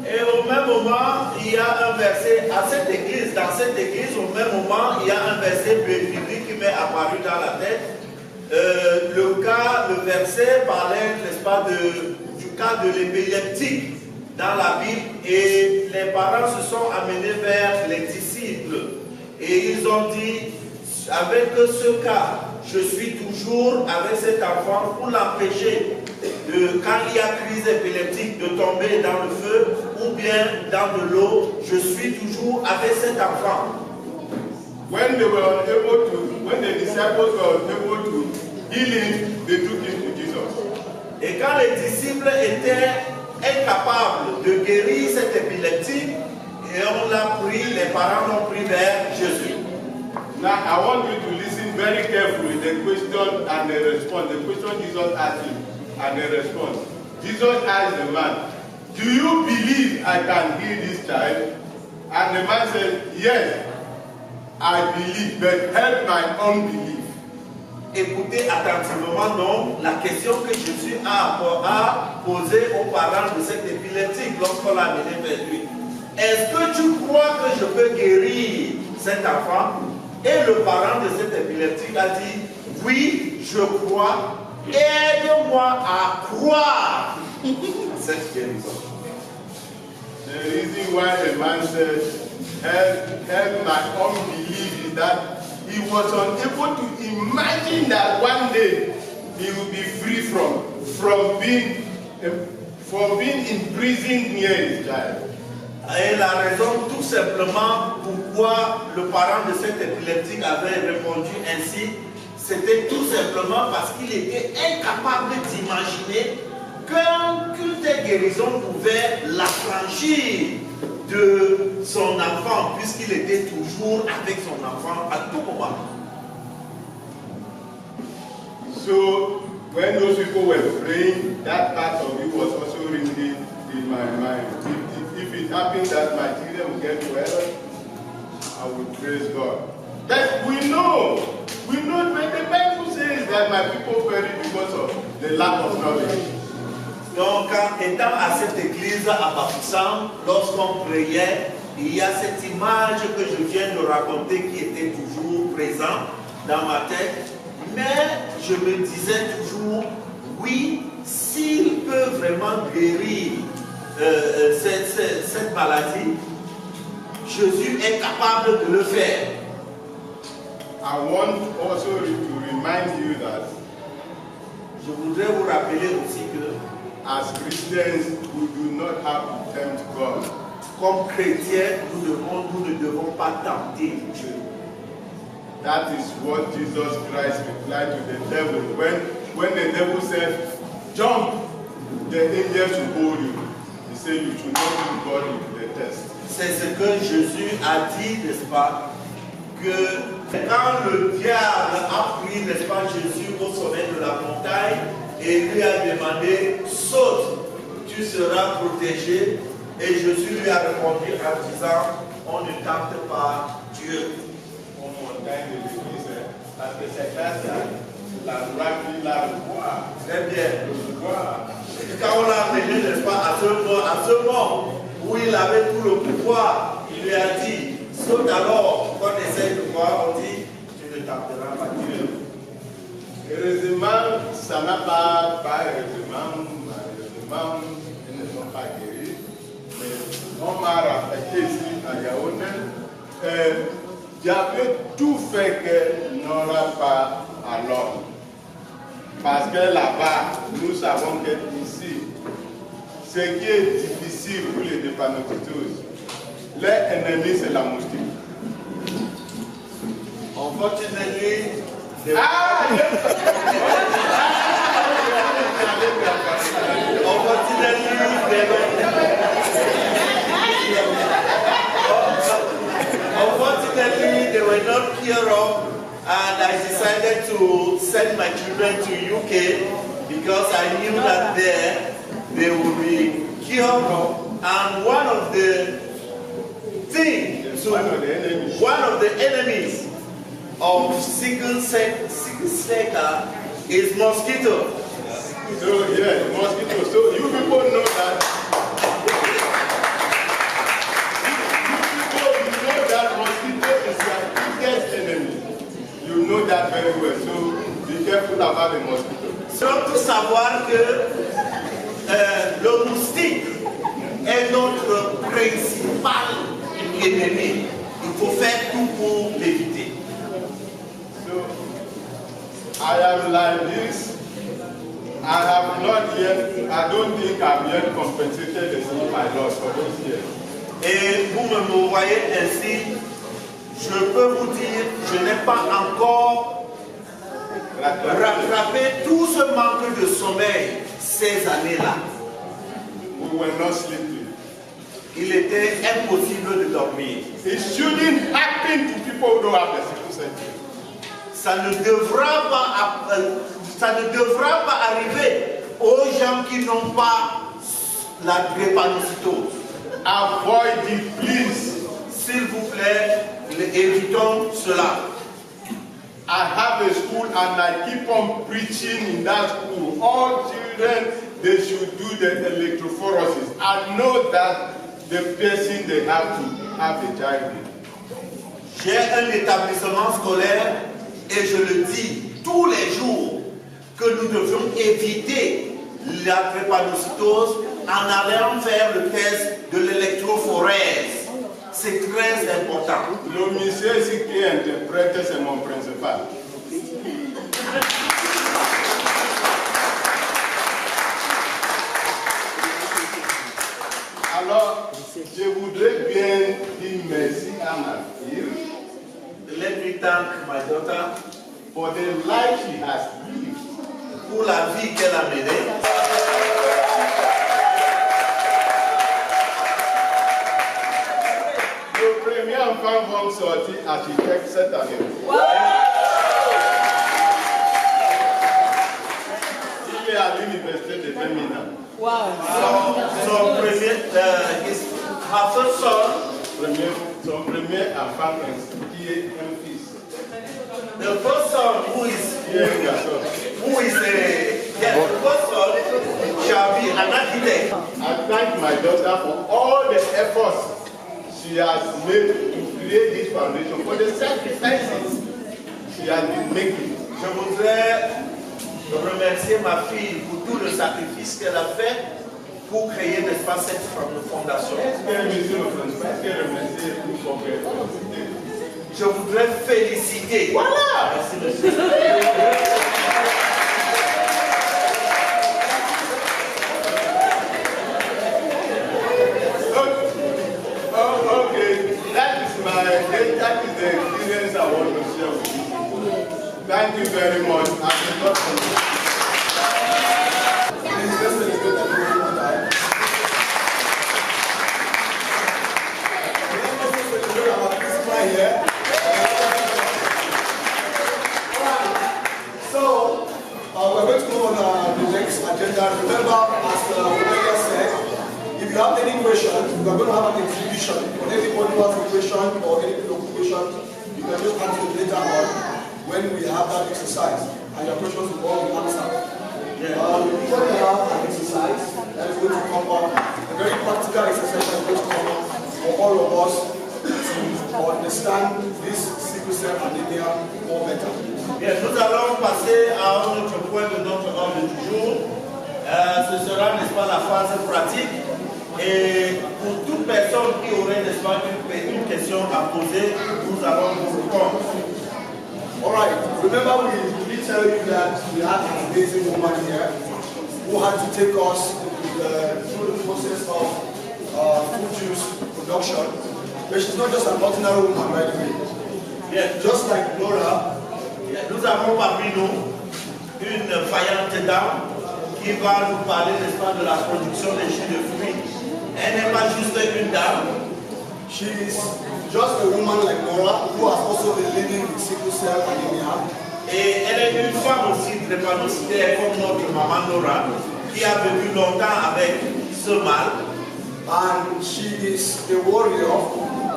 Et au même moment, il y a un verset à cette église, dans cette église, au même moment, il y a un verset biblique qui m'est apparu dans la tête. Le verset parlait, n'est-ce pas, du cas de l'épileptique dans la Bible, et les parents se sont amenés vers les disciples et ils ont dit, avec ce cas, je suis toujours avec cet enfant pour l'empêcher quand il y a crise épileptique de tomber dans le feu ou bien dans de l'eau, je suis toujours avec cet enfant. When the disciples were unable to heal him, they took him to Jesus. Et quand les disciples étaient incapables de guérir cet épileptique, et on l'a pris, les parents l'ont pris vers Jésus. Now I want you to listen very carefully the question and the response. The question Jesus asked him and the response. Jesus asked the man, do you believe I can heal this child? And the man said, yes, I believe, but help my unbelief. Écoutez attentivement donc la question que Jésus a posée aux parents de cet épileptique lorsqu'on l'a amené vers lui. Est-ce que tu crois que je peux guérir cet enfant? Et le parent de cet épileptique a dit, oui, je crois, aide-moi à croire cette guérison. The reason why the man said, help my unbelief is that he was unable to imagine that one day he would be free from being imprisoned near his child. Et la raison tout simplement pourquoi le parent de cet épileptique avait répondu ainsi, c'était tout simplement parce qu'il était incapable d'imaginer qu'une telle guérison pouvait l'affranchir de son enfant, puisqu'il était toujours avec son enfant à tout moment. So, when those people were praying, that part of it was also ringing in my mind. If it happened that my children will get to heaven, I will praise God. But we know when the Bible says that my people perish because of the lack of knowledge. Donc, étant à cette église à Bafoussam, lorsqu'on priait, il y a cette image que je viens de raconter qui était toujours présente dans ma tête. Mais je me disais toujours, oui, s'il peut vraiment guérir cette maladie, Jésus est capable de le faire. I want also to remind you that je voudrais vous rappeler aussi que as Christians, we do not have to tempt God. Comme chrétiens, nous ne devons pas tenter Dieu. That is what Jesus Christ replied to the devil. When the devil said, jump, the angels will hold you. He said, you should not put God into the test. C'est ce que Jésus a dit, n'est-ce pas, que quand le diable a pris, n'est-ce pas, Jésus au sommet de la montagne et lui a demandé, saute, tu seras protégé. Et Jésus lui a répondu en disant, on ne tente pas Dieu. Une montagne de l'église, parce que c'est la loi qui l'a le pouvoir. Très bien. Le pouvoir. Quand on l'a amené, n'est-ce pas, à ce moment où il avait tout le pouvoir, il lui a dit, saute alors, quand on essaie de voir, on dit, tu ne tenteras pas Dieu. Heureusement, ça n'a pas heureusement, malheureusement, ils ne sont pas guéris. Mais on m'a rappelé ici à Yaoundé, j'avais tout fait que n'aura pas à l'homme. Parce que là-bas, nous savons qu'ici, ce qui est difficile pour les drépanocytoses, leur ennemi c'est la moustique. Unfortunately, unfortunately, they were not cured up, and I decided to send my children to UK because I knew that there they would be cured up. And one of the things, one of the enemies of sickle cell is mosquito. So yeah, mosquito. So you people know that. You know that mosquito is your biggest enemy. You know that very well. So be careful about the mosquito. Surtout savoir que le moustique est notre principal ennemi. Il faut faire tout pour l'éviter. So I am like this. I have not yet, I don't think I've yet compensated the sin my loss for those years. Et vous me voyez ainsi, je peux vous dire, je n'ai pas encore rattrapé tout ce manque de sommeil ces années-là. We were not sleeping. Il était impossible de dormir. It shouldn't happen to people who don't have the sickle cell. Ça ne devra pas arriver aux gens qui n'ont pas la drépanocytose. Avoid it, please. S'il vous plaît, évitons cela. I have a school and I keep on preaching in that school. All children, they should do the electrophoresis. I know that the person they have to have a child with. J'ai un établissement scolaire et je le dis tous les jours que nous devions éviter la drépanocytose en allant faire le test de l'électrophorèse. C'est très important. Le monsieur ici qui interprète, c'est mon principal. Alors, je voudrais bien dire merci à ma fille. Let me thank my daughter for the life she has lived. Pour la vie qu'elle a menée. Le premier enfant va sortir architecte cette année. Il est à l'université de Birmingham. Wow. Son premier, her first son, son premier enfant qui est un fils. The first son who is the first son shall be I thank my daughter for all the efforts she has made to create this foundation, for the sacrifices she has been making. Je voudrais remercier ma fille pour tout le sacrifice qu'elle a fait pour créer, n'est-ce pas, cette fondation. Je voudrais féliciter. Voilà. Merci, monsieur. Okay, that is the experience I want to share with you. Thank you very much. So, we're going to go on the next agenda. Remember, as Rebecca said, if you have any questions, we're going to have an exhibition. For anybody who has a question or any preoccupation, you can just answer it later on when we have that exercise, and your questions will all be answered. We're going to have an exercise that is going to cover a very practical exercise that is going to cover for all of us to understand this sickle cell anemia more better. Bien, nous allons passer à un autre point de notre ordre du jour. Ce sera, n'est-ce pas, la phase pratique. Et pour toute personne qui aurait, n'est-ce pas, une question à poser, nous allons vous répondre. Alright, remember we tell you that we had an amazing woman here who had to take us through the process of food juice production. But she's not just an ordinary woman, by the way. Yeah. Just like Laura, nous avons parmi nous une vaillante dame qui va nous parler, n'est-ce pas, de la production des jus de fruits. Elle n'est pas juste une dame. She is just a woman like Laura who has also been living with sickle cell anemia. Et elle est une femme aussi drépanocytaire comme notre maman Laura qui a vécu longtemps avec ce mal. And she is a warrior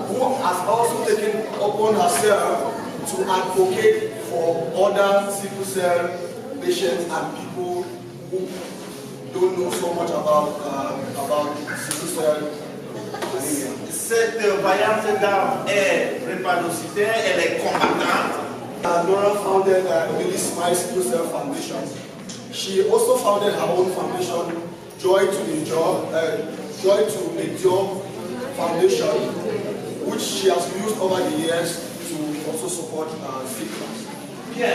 who has also taken upon herself to advocate for other sickle cell patients and people who don't know so much about sickle cell anemia. Cette vaillante dame est drépanocytaire, elle est combattante. Laura founded Willie Smile Sickle Cell Foundation. She also founded her own foundation, Joy to Endure Foundation, which she has used over the years to also support sick ones. Bien,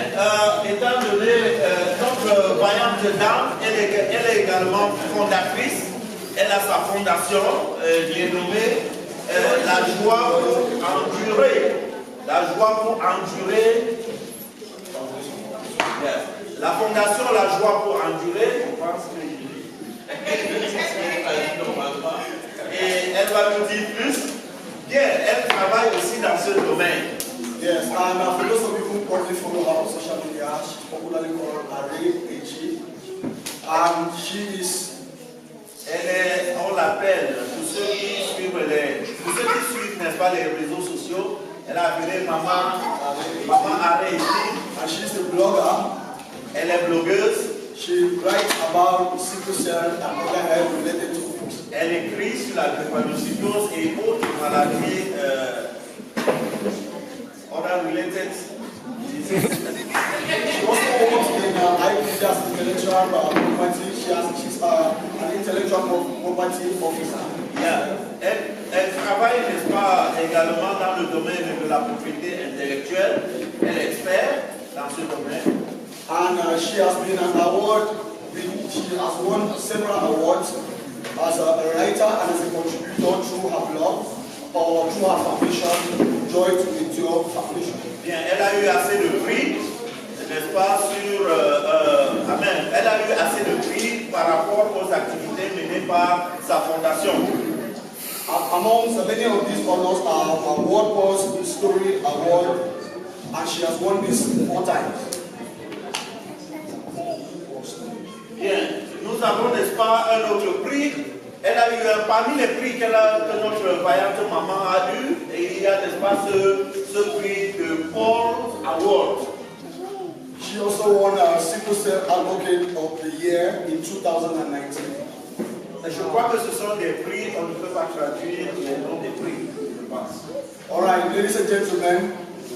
étant donné notre vaillante dame, elle est également fondatrice. Elle a sa fondation qui est nommée La Joie pour Endurer. La Joie pour Endurer. La fondation La Joie pour Endurer, je pense que et elle va nous dire plus. Bien, elle travaille aussi dans ce domaine. Yes, and for those of you who probably follow her on social media, she's popularly called Array AG. And she is. On l'appelle, pour ceux qui suivent, n'est-ce pas, les réseaux sociaux, elle a appelé Maman Array ici. And she's a blogger. Elle est blogueuse. She writes about sickle cell and other health related to food. Elle écrit sur la drépanocytose et autres maladies other related diseases. She also works in IP as intellectual property. She's an intellectual property officer. Yeah. Elle travaille, n'est-ce pas, également dans le domaine de la propriété intellectuelle. Elle est experte dans ce domaine. And she has been an award. She has won several awards as a writer and as a contributor through her blog or through her foundation, Joy to Endure Foundation. Bien, elle a eu assez de prix, n'est-ce pas, Amen. Elle a eu assez de prix par rapport aux activités menées par sa fondation. Among many of these honors are Award Post Story Award, and she has won this 4 times. Bien, nous avons, n'est-ce pas, un autre prix. Elle a eu, parmi les prix que notre vaillante maman a eu, et il y a, n'est-ce pas, ce prix de Paul Award. She also won a Sickle Cell Advocate of the Year in 2019. Je crois que ce sont des prix, on ne peut pas traduire les noms des prix, je pense. All right, ladies and gentlemen,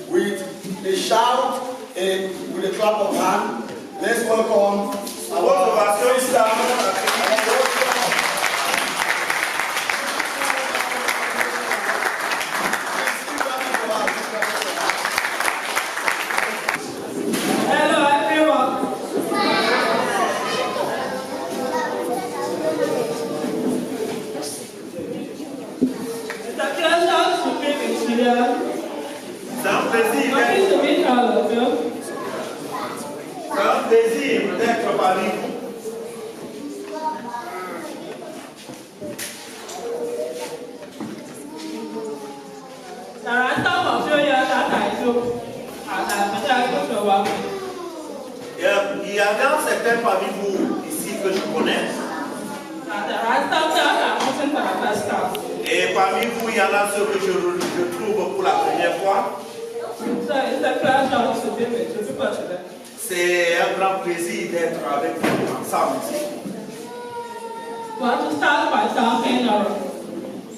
with a shout and with a clap of hands, let's welcome our sister. C'est un plaisir d'être parmi vous. Il y a dans certains parmi vous ici que je connais. Et parmi vous, il y en a ceux que je trouve pour la première fois. C'est un grand plaisir d'être avec vous ensemble ici.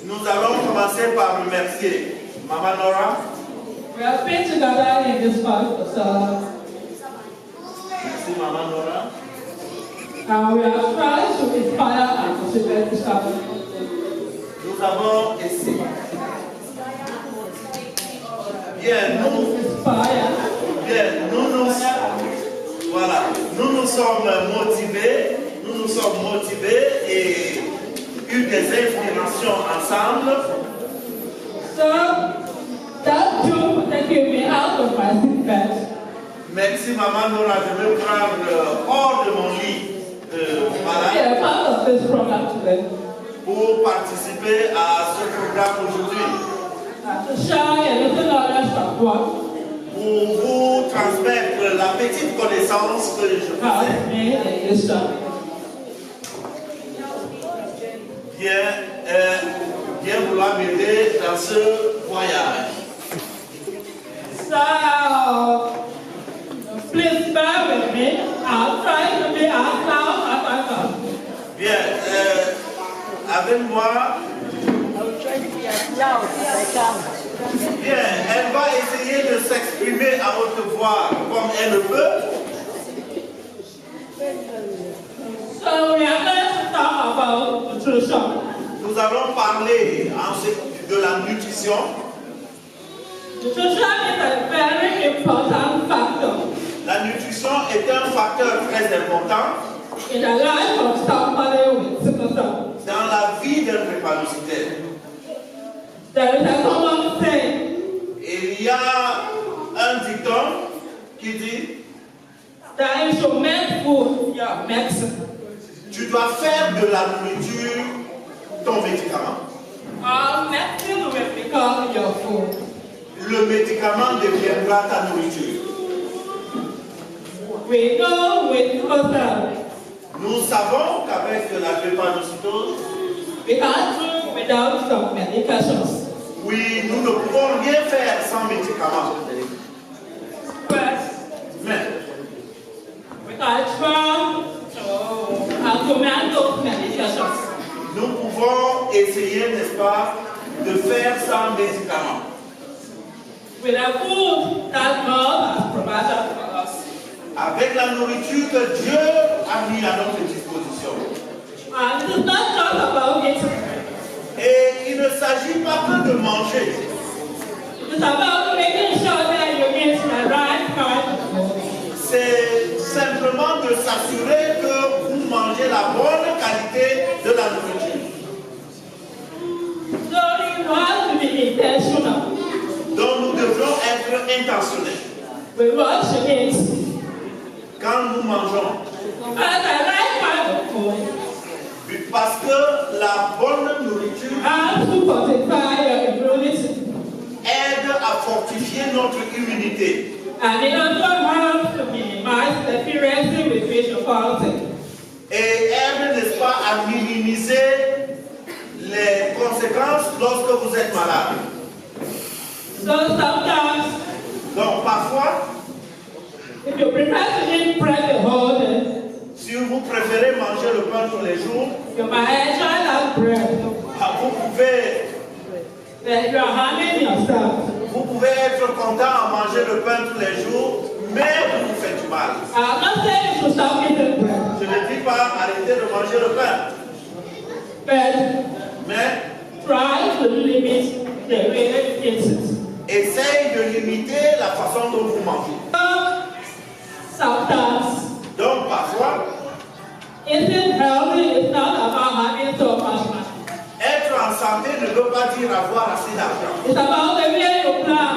Nous allons commencer par remercier Maman Nora. Merci Maman Nora. Nous avons essayé. Nous nous sommes motivés et eu des inspirations ensemble. Merci Maman Nora de me prendre hors de mon lit pour participer à ce programme aujourd'hui. Pour vous transmettre la petite connaissance que je faisais. Bien vouloir m'aider dans ce voyage. So, please bear with me. I'll try to be as loud as I can. Bien, avec moi. Bien, elle va essayer de s'exprimer à haute voix comme elle le peut. So we are going to talk about nutrition. Nous allons parler ensuite de la nutrition. Nutrition is a very important factor. La nutrition est un facteur très important in the life of somebody with sickle cell. Dans la vie d'un drépanocytaire. There is a common saying. Il y a un dicton qui dit that you should make food your medicine. Tu dois faire de la nourriture ton médicament. Or medicine will become your food. Le médicament deviendra ta nourriture. We know with sickle cell. Nous savons qu'avec la drépanocytose, we can't do without some medications. Oui, nous ne pouvons rien faire sans médicaments. Mais we can try to implement those medications. Nous pouvons essayer, n'est-ce pas, de faire sans médicaments. With the food that God has provided for us. Avec la nourriture que Dieu a mis à notre disposition. And it is not just about eating. Et il ne s'agit pas que de manger. It's about making sure that you eat the right kind of food. C'est simplement de s'assurer que vous mangez la bonne qualité de la nourriture. So you want to be intentional. Donc nous devons être intentionnels. We want to eat. Quand nous mangeons. And the right kind of food. Parce que la bonne nourriture aide à fortifier notre immunité. And it also helps to minimize the experiencing with visual quality. Et aide, n'est-ce pas, à minimiser les conséquences lorsque vous êtes malade. So sometimes, donc parfois, if you prefer to eat bread the whole day, si vous préférez manger le pain tous les jours, You might enjoy that bread. Vous pouvez, That you are harming yourself. vous pouvez être content à manger le pain tous les jours, mais vous vous faites du mal. I'm not saying you should stop eating bread. Je ne dis pas arrêter de manger le pain, But mais try to limit the way you eat it. essaye de limiter la façon dont vous mangez. Sometimes Donc parfois, eating healthy is not about having so much money. être en santé ne veut pas dire avoir assez d'argent. It's about the way you plan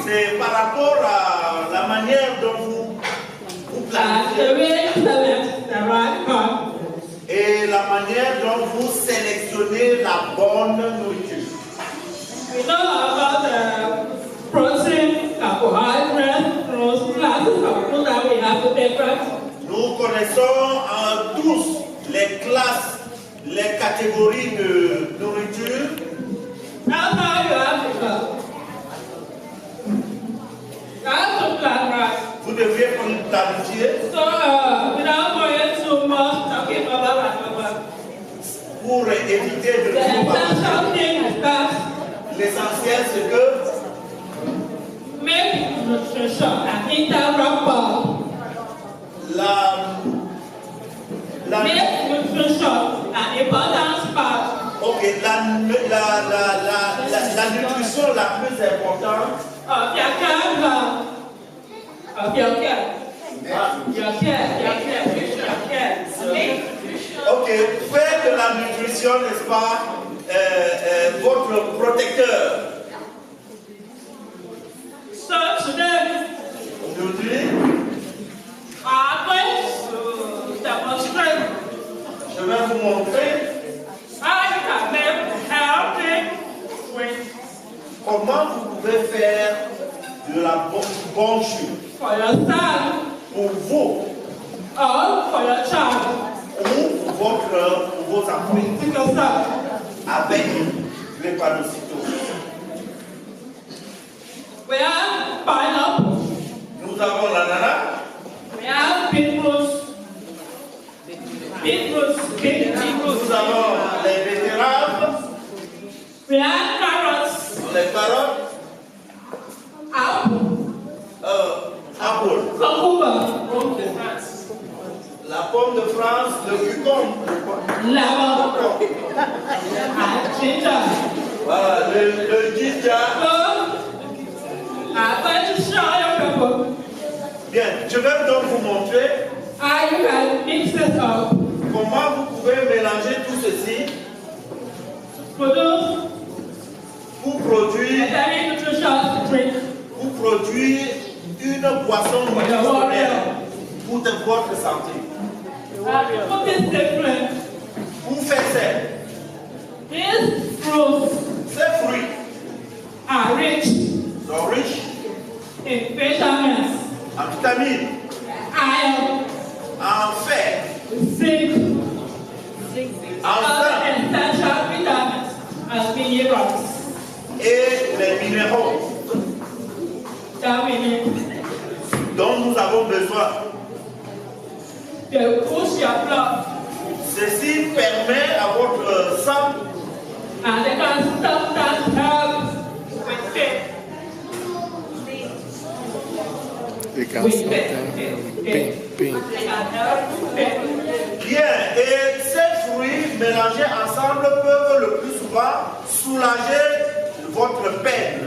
C'est par rapport à la manière dont vous and the planifiez way you select the right part. et la manière dont vous sélectionnez la bonne nourriture. We know about the protein, carbohydrates, those classes of food that we have to take from. Nous connaissons tous les classes, les catégories de nourriture. That's how you have to go. You have to plan right. Vous devriez planifier So, without going too much talking about pour éviter de the tout parler. essential thing is that L'essentiel, c'est que make nutrition an integral part. Make nutrition an important part ok, la nutrition la plus importante of your care. Of your care. Your care. ok, faites de la nutrition, n'est-ce pas, votre protecteur. So today, Aujourd'hui, I'm going to demonstrate je vais vous montrer how you can make healthy with comment vous pouvez faire de la bonne chute for yourself pour vous or for your child. ou pour vos enfants With yourself. avec l'épanocytose. We have pineapple. Nous avons l'ananas, We have beetroots. nous avons les betteraves, We have carrots. les carottes, Apple. apple, Cucumber. la pomme de France, le concombre, Lemon. And ginger. voilà, le ginger. So, I'm going to show you people Bien, je vais donc vous montrer how you can mix it up. comment vous pouvez mélanger tout ceci Produce pour a produire, very nutritious drink. une boisson nutritionnelle pour votre santé. And put it different. Pour faire ça, These fruits ces fruits are rich sont riches in vitamins, en vitamines, iron, en fer, zinc, en other zinc essential vitamins and minerals et les minéraux that we need dont nous avons besoin. to push your blood Ceci permet à votre sang and they can sometimes help with pain. They can With sometimes pain. pain. They can help with pain. bien et ces fruits mélangés ensemble peuvent le plus souvent soulager votre peine,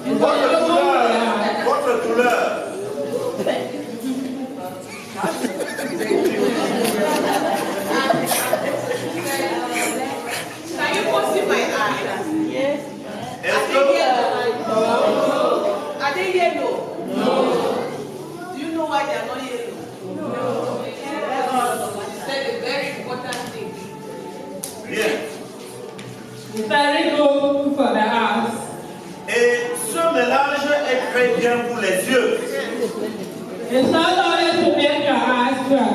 votre douleur. Can you go see my eyes? Yes. Est-ce Are they que yellow? Are they yellow? No. Do you know why they are not yellow? No. It's a very important thing. bien Very good for the eyes. et ce mélange est très bien pour les yeux. It's not only to make your eyes dry.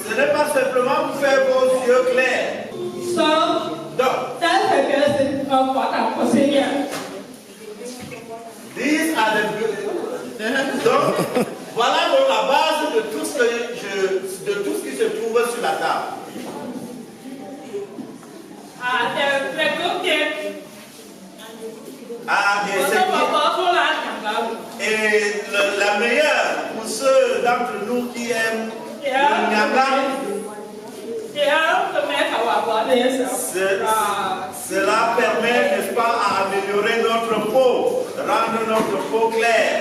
Ce n'est pas simplement pour faire vos yeux clairs. So Donc, that's the basic of what I'm putting here. these are the donc voilà donc la base de tout ce qui se trouve sur la table. Ah, et la meilleure pour ceux d'entre nous qui aiment le Nyangam, cela permet, n'est-ce pas, à améliorer notre peau, rendre notre peau claire.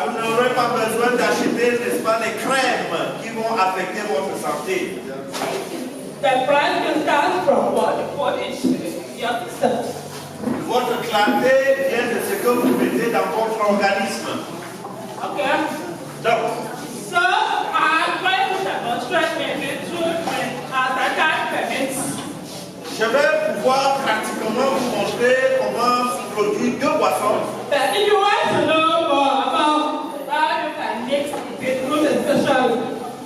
Vous n'aurez pas besoin d'acheter, n'est-ce pas, les crèmes qui vont affecter votre santé. Votre clarté vient de ce que vous mettez dans votre organisme. Donc, je vais pouvoir pratiquement vous montrer comment produire 2 boissons.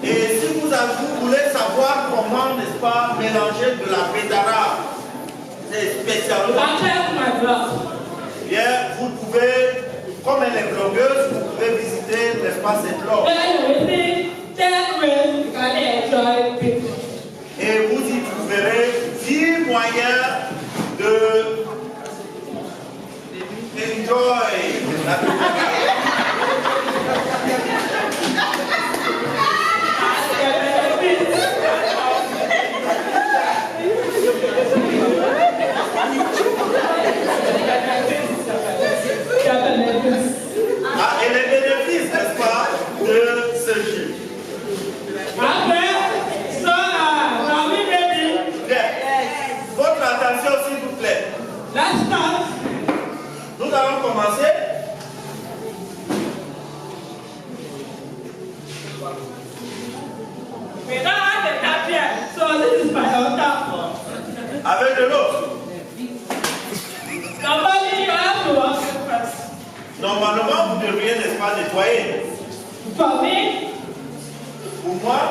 Et si vous voulez savoir comment, n'est-ce pas, mélanger de la betterave, c'est spécialement. Bien, vous pouvez, comme elle est blogueuse, vous pouvez visiter, n'est-ce pas, cette blog. Et vous y trouverez 10 moyens de enjoy la et les bénéfices, n'est-ce pas, de ce jus. Votre attention, s'il vous plaît. Nous allons commencer. Avec de l'eau. Normalement, vous devriez, n'est-ce pas, nettoyer. Pour moi,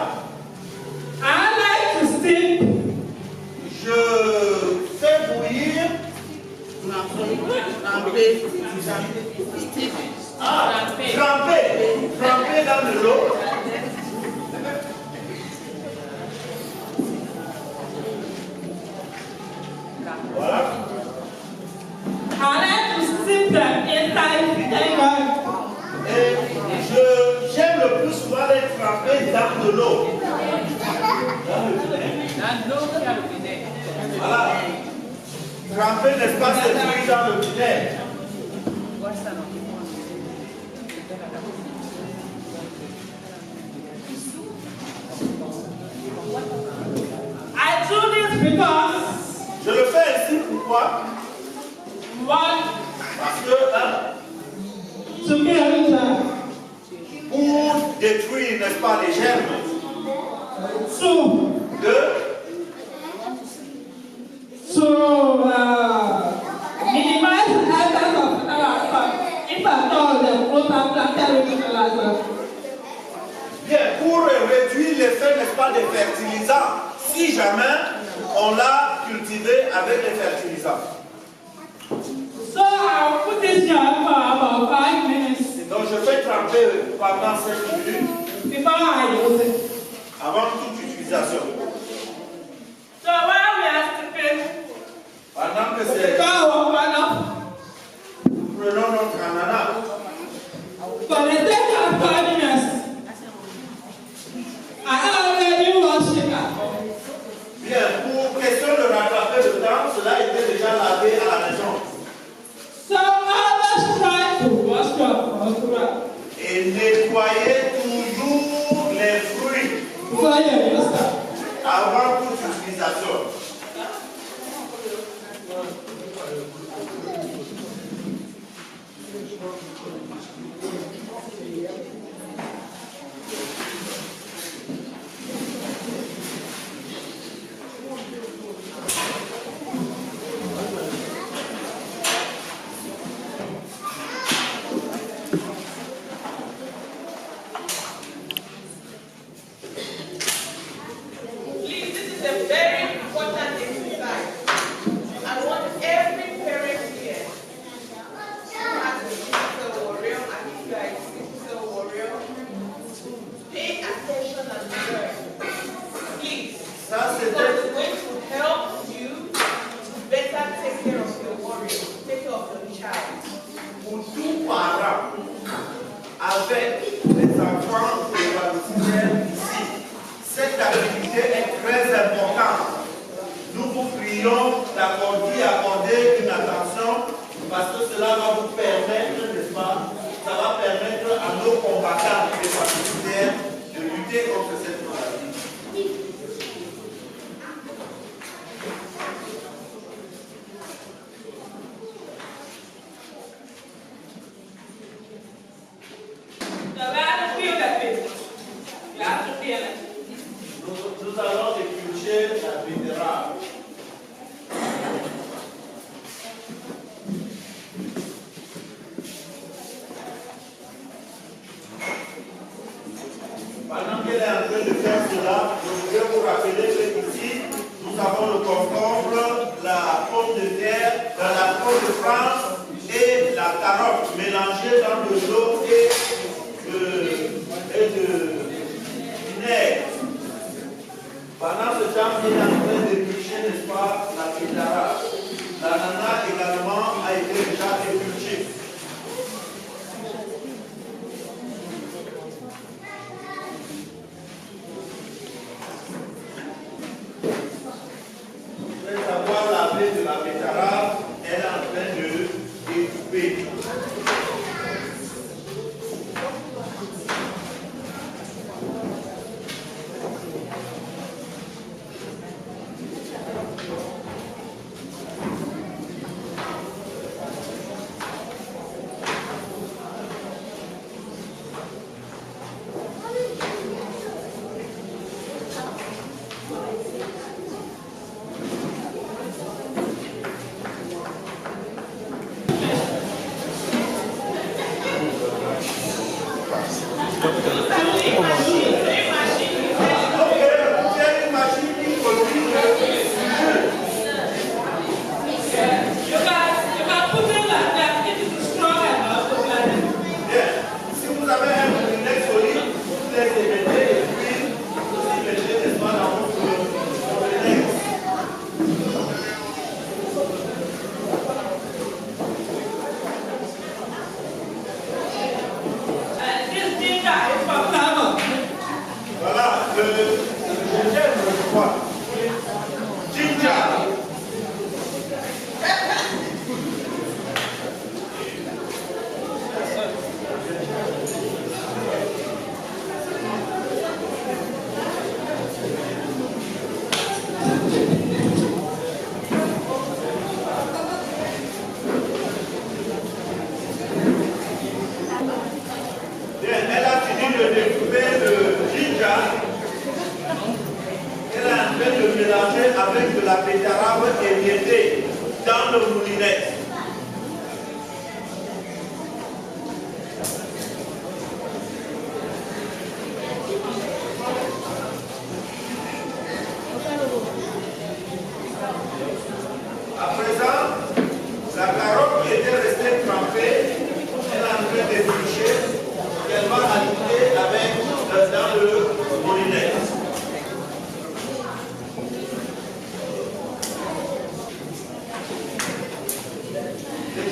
je fais bouillir. Tremper dans de l'eau. Voilà. Et j'aime le plus souvent être trempé dans de l'eau. Voilà. Tremper, n'est-ce pas, c'est fruit dans le vinaigre. Je le fais ainsi, pourquoi? Parce que, pour détruire, n'est-ce pas, les germes. Bien, pour réduire l'effet, n'est-ce pas, des fertilisants, si jamais on l'a cultivé avec les fertilisants. Donc je fais tremper pendant 5 minutes avant toute utilisation. Pendant que c'est... Prenons notre ananas. Bien, pour question de rattraper le temps, cela était déjà lavé à la maison. Et nettoyer toujours les fruits avant toute utilisation. Very important prions d'accorder une attention parce que cela va vous permettre, n'est-ce pas, ça va permettre à nos combattants hépatitidaires de lutter contre cette maladie. Nous allons éplucher la betterave. Pendant qu'elle est en train de faire cela, je voudrais vous rappeler qu'ici, nous avons le concombre, la pomme de terre, la pomme de France et la carotte mélangées dans de l'eau et de vinaigre. Pendant ce temps, il est en train d'éplucher, n'est-ce pas, la betterave. L'ananas également a été déjà épluché. Après avoir lavé de la betterave, elle est en train de découper. Avec de la betterave émiettée dans le moulinet. À présent, la carotte qui était restée trempée, elle est en train d'éplucher, qu'elle va ajouter dans le moulinet.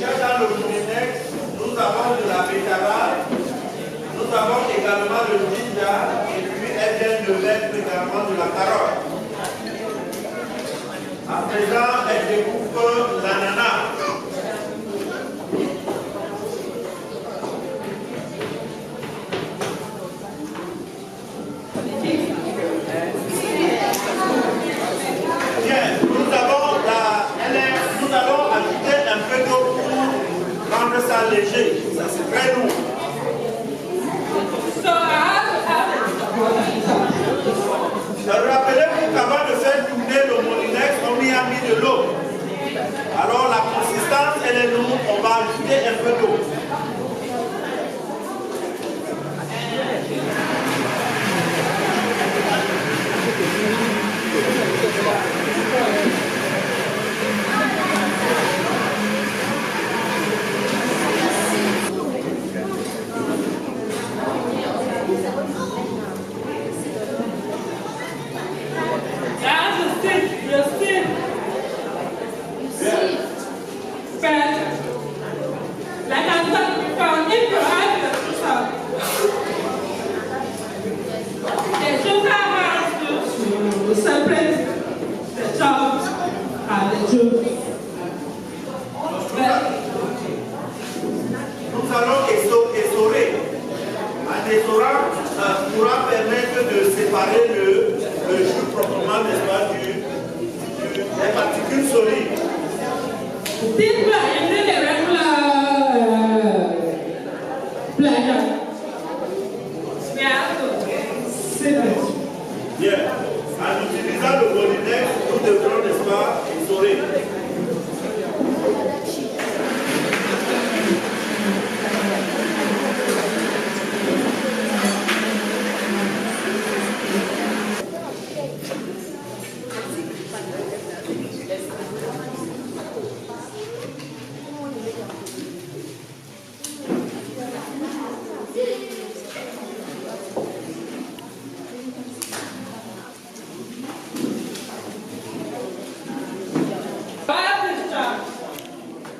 Dans le moulinex, nous avons de la betterave, nous avons également le ginger et puis elle vient de mettre également de la carotte. À présent, elle découpe l'ananas. Bien, nous allons ajouter un peu d'eau pour rendre ça léger. Ça c'est très lourd. Rappelez-vous qu'avant de faire tourner le moulinex, on y a mis de l'eau. Alors la consistance, elle est lourde, on va ajouter un peu d'eau. Like Nous allons essorer. Un essorant pourra permettre de séparer le jus proprement, n'est-ce pas, des particules solides. Bien. En utilisant le Bolinex, nous devrons, n'est-ce pas, essorer.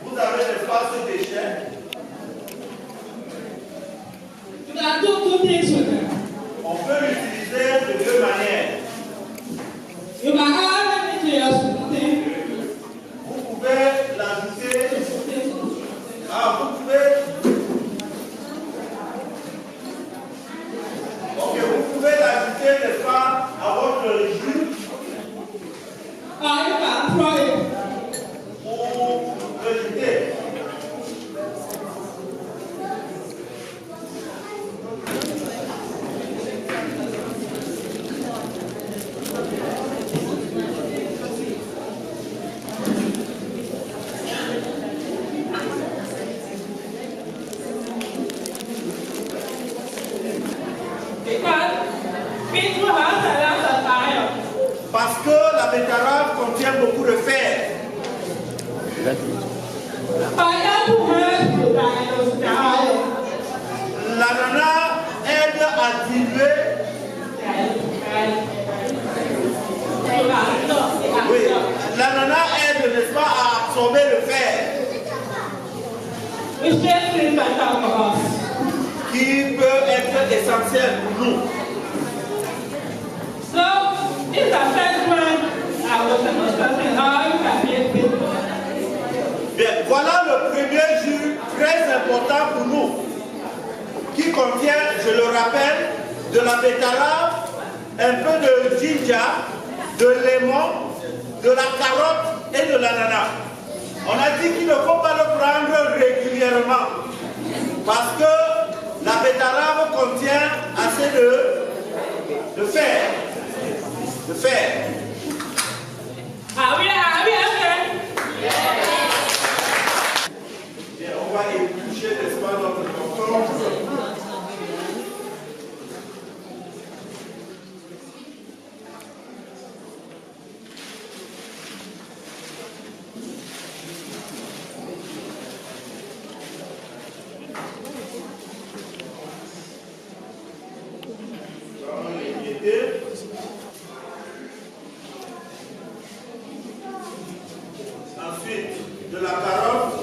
Vous avez l'espace déchet. On peut l'utiliser de deux manières. Vous pouvez l'ajouter. Vous pouvez l'ajouter, n'est-ce pas, à votre jus. Ou le jeter. Parce que la betterave contient beaucoup de fer. L'ananas aide à diluer. Oui, l'ananas aide, n'est-ce pas, à absorber le fer. Qui peut être essentiel pour nous. Bien, voilà le premier jus très important pour nous, qui contient, je le rappelle, de la betterave, un peu de ginger, de lemon, de la carotte et de l'ananas. On a dit qu'il ne faut pas le prendre régulièrement, parce que la betterave contient assez de fer. De fer. Bien, on va éplucher, n'est-ce pas, notre concombre. Ensuite, de la carotte.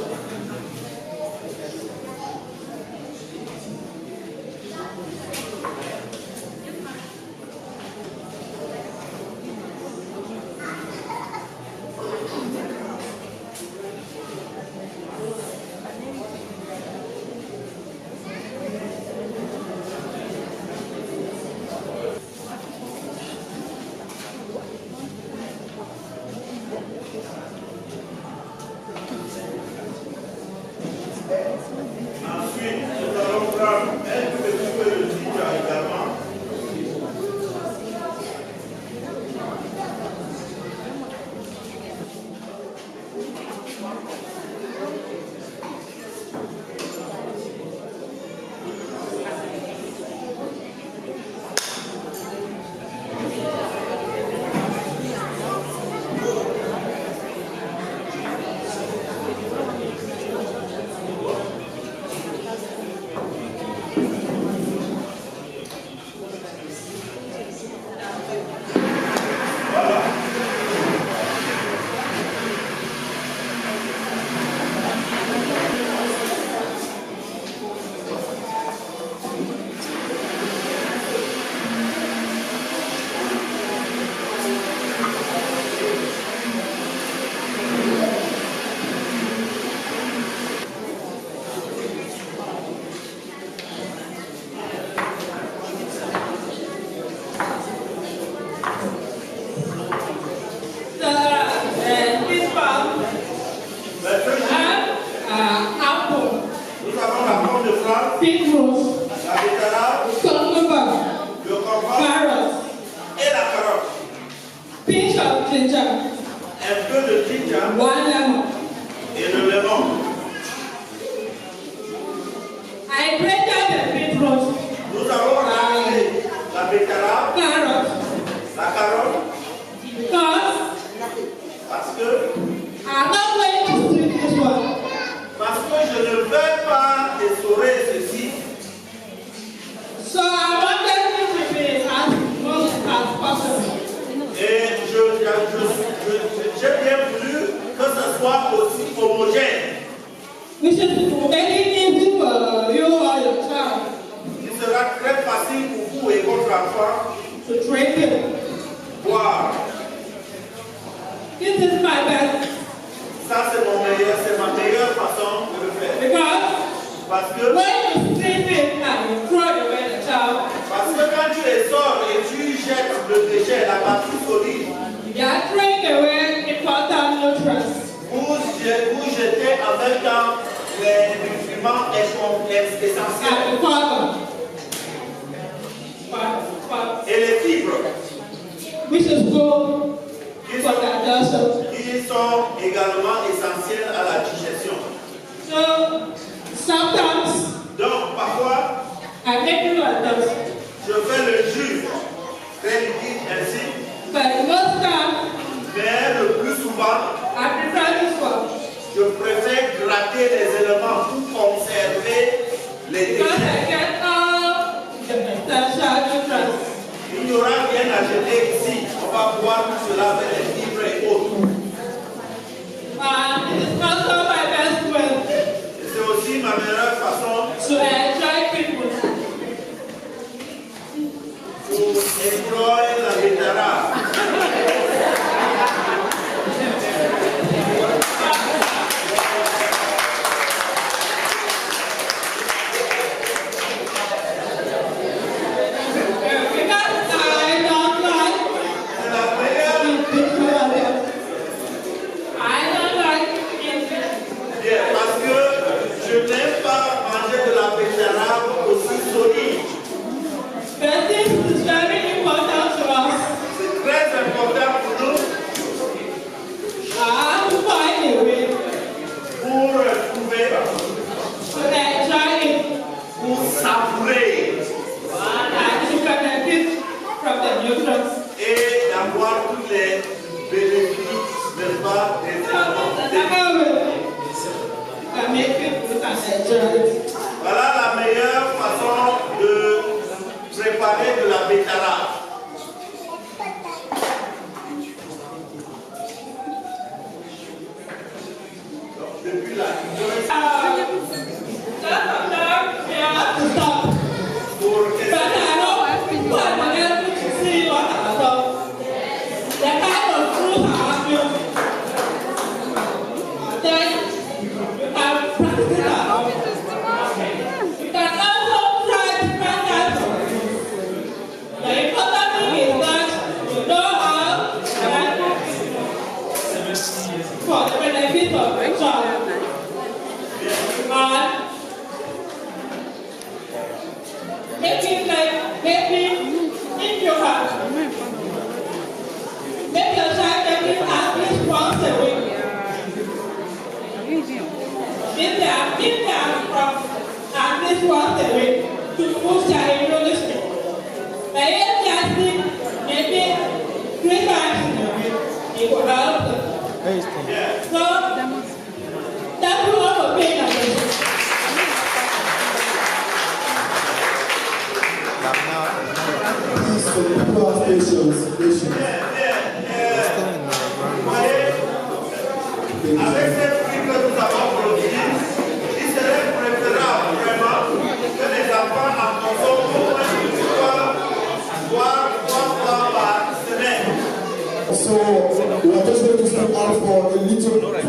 ginger. 1 lemon. Et le lemon. I grated the beetroot. Nous avons râpé la betterave, Carrot. la carotte, Because parce que I'm not going to sleep this one. je ne veux pas essorer ceci. So I wanted it to be as much as possible. Et j'ai bien voulu que ce soit aussi homogène. Which is very easy for you or your child Il sera très facile pour vous et votre enfant to drink it. boire. This is my best. Ça, c'est ma meilleure façon de le faire. Because Parce que when you sleep it and you throw it away the child, quand tu les sors et tu jettes le déchet, la partie solide, you are throwing away important nutrients. vous jetez en même temps les nutriments essentiels And the fiber. et les fibres Which is good qui for digestion. sont également essentiels à la digestion. So sometimes Donc, parfois, I make it like this. je fais le jus très liquide ainsi, But most times mais le plus souvent, I prefer this one. je préfère gratter les éléments pour conserver les Because déchets. I get all the essential nutrients. Il n'y aura rien à jeter ici. On va boire tout cela avec les fibres et autres. And it is also my best way Et c'est aussi ma meilleure façon to enjoy people. pour explorer la betterave. Parce que je n'aime pas manger de la betterave aussi solide. C'est très important pour nous pour savourer et d'avoir tous les bénéfices, n'est-ce pas, des éléments. Voilà la meilleure façon de préparer de la betterave. Donc, depuis là, pour for the benefit of the child. And making like maybe if you have make your child taking at least once a week. If they are from at least once a week to boost their immune system. But if they are sick, maybe 3 times in a week, it will help them. So that will also pay attention. Please, for the people of patience, patience. Avec cette fruit que nous avons produit, il serait préférable vraiment que les enfants en consomment au moins une fois, voire 3 fois par semaine. So we are just going to step out for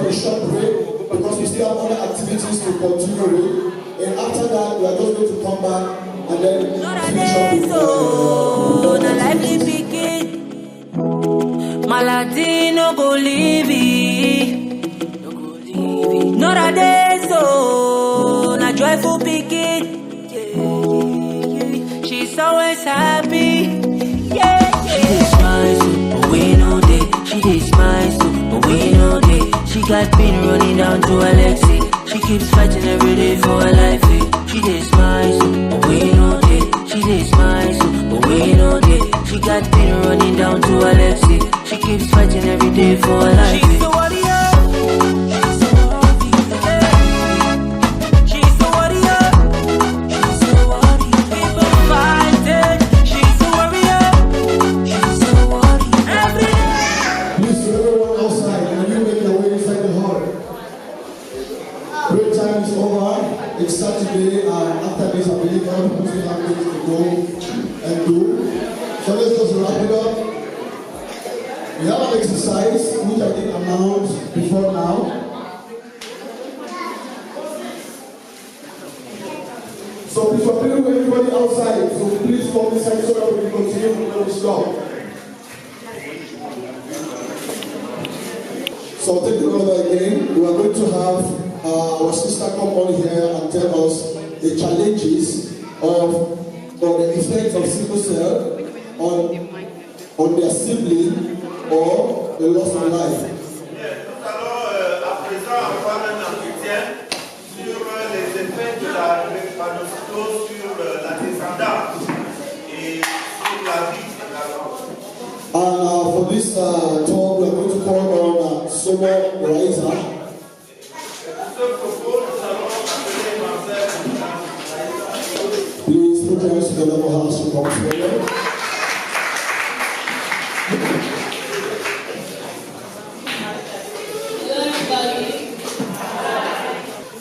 a short break because we still have other activities to continue with. And after that, we are just going to come back and then finish up with the lively picket. Malady no go leave it. Not a day so, na joyful picket. She's always happy. Yeah, yeah. She dey smile so, but we know day. She dey smile so, but we know day. She got been running down to Alexi. She keeps fighting every day for her life. She did smile, but we know it. She did smile, but we know it. She got been running down to Alexi. She keeps fighting every day for her life. She's the warrior. It's Saturday, and after this, I believe everyone still have things to go and do. So let's just wrap it up. We have an exercise which I did announce before now. So please appeal to everybody outside. So please come inside so that we can continue where we stop. So take the order again. We are going to have our sister come on here and tell us the challenges or the effects of sickle cell on their sibling or the loss of life. Nous allons à présent avoir un entretien sur les effets de la drépanocytose sur la descendance et sur la vie également. And for this talk, we are going to call on Somo Raiza. Please put your hands together for her to come together. Hello everybody.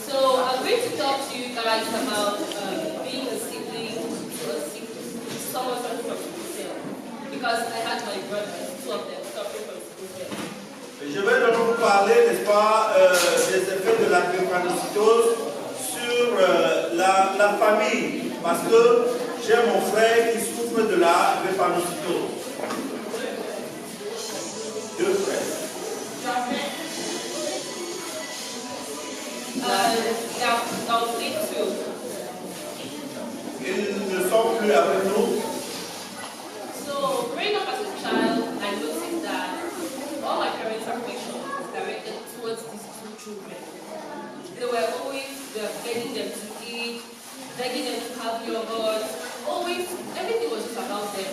So I'm going to talk to you guys about being a sibling to someone suffering from sickle cell. Because I had my brothers, two of them, suffering from sickle cell. Je vais donc vous parler, n'est-ce pas, des effets de la drépanocytose sur la famille. Parce que j'ai mon frère qui souffre de la drépanocytose. Deux frères. Ils ne sont plus avec nous. So, growing up as a child, I noticed that all my parents' affection was directed towards these two children. They were always begging them to eat, begging them to have yogurt, always, everything was just about them.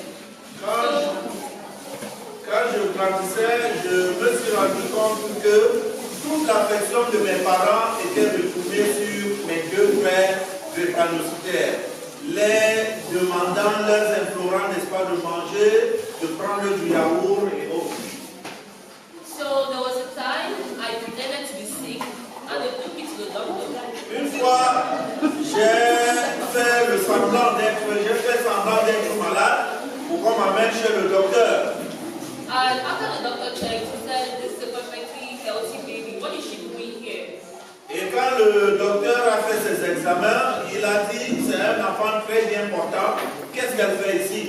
Quand je grandissais, je me suis rendu compte que toute l'affection de mes parents était retournée sur mes deux frères drépanocytaires, les demandant, leur implorant, n'est-ce pas, de manger, de prendre du yaourt et autres. So there was a time I pretended to be sick and they took me to the doctor. Une fois, j'ai fait semblant d'être malade pour qu'on m'amène chez le docteur. And after the doctor checked, he said, "This is a perfectly healthy baby. What is she doing here?" Et quand le docteur a fait ses examens, il a dit, c'est un enfant très bien portant, qu'est-ce qu'elle fait ici?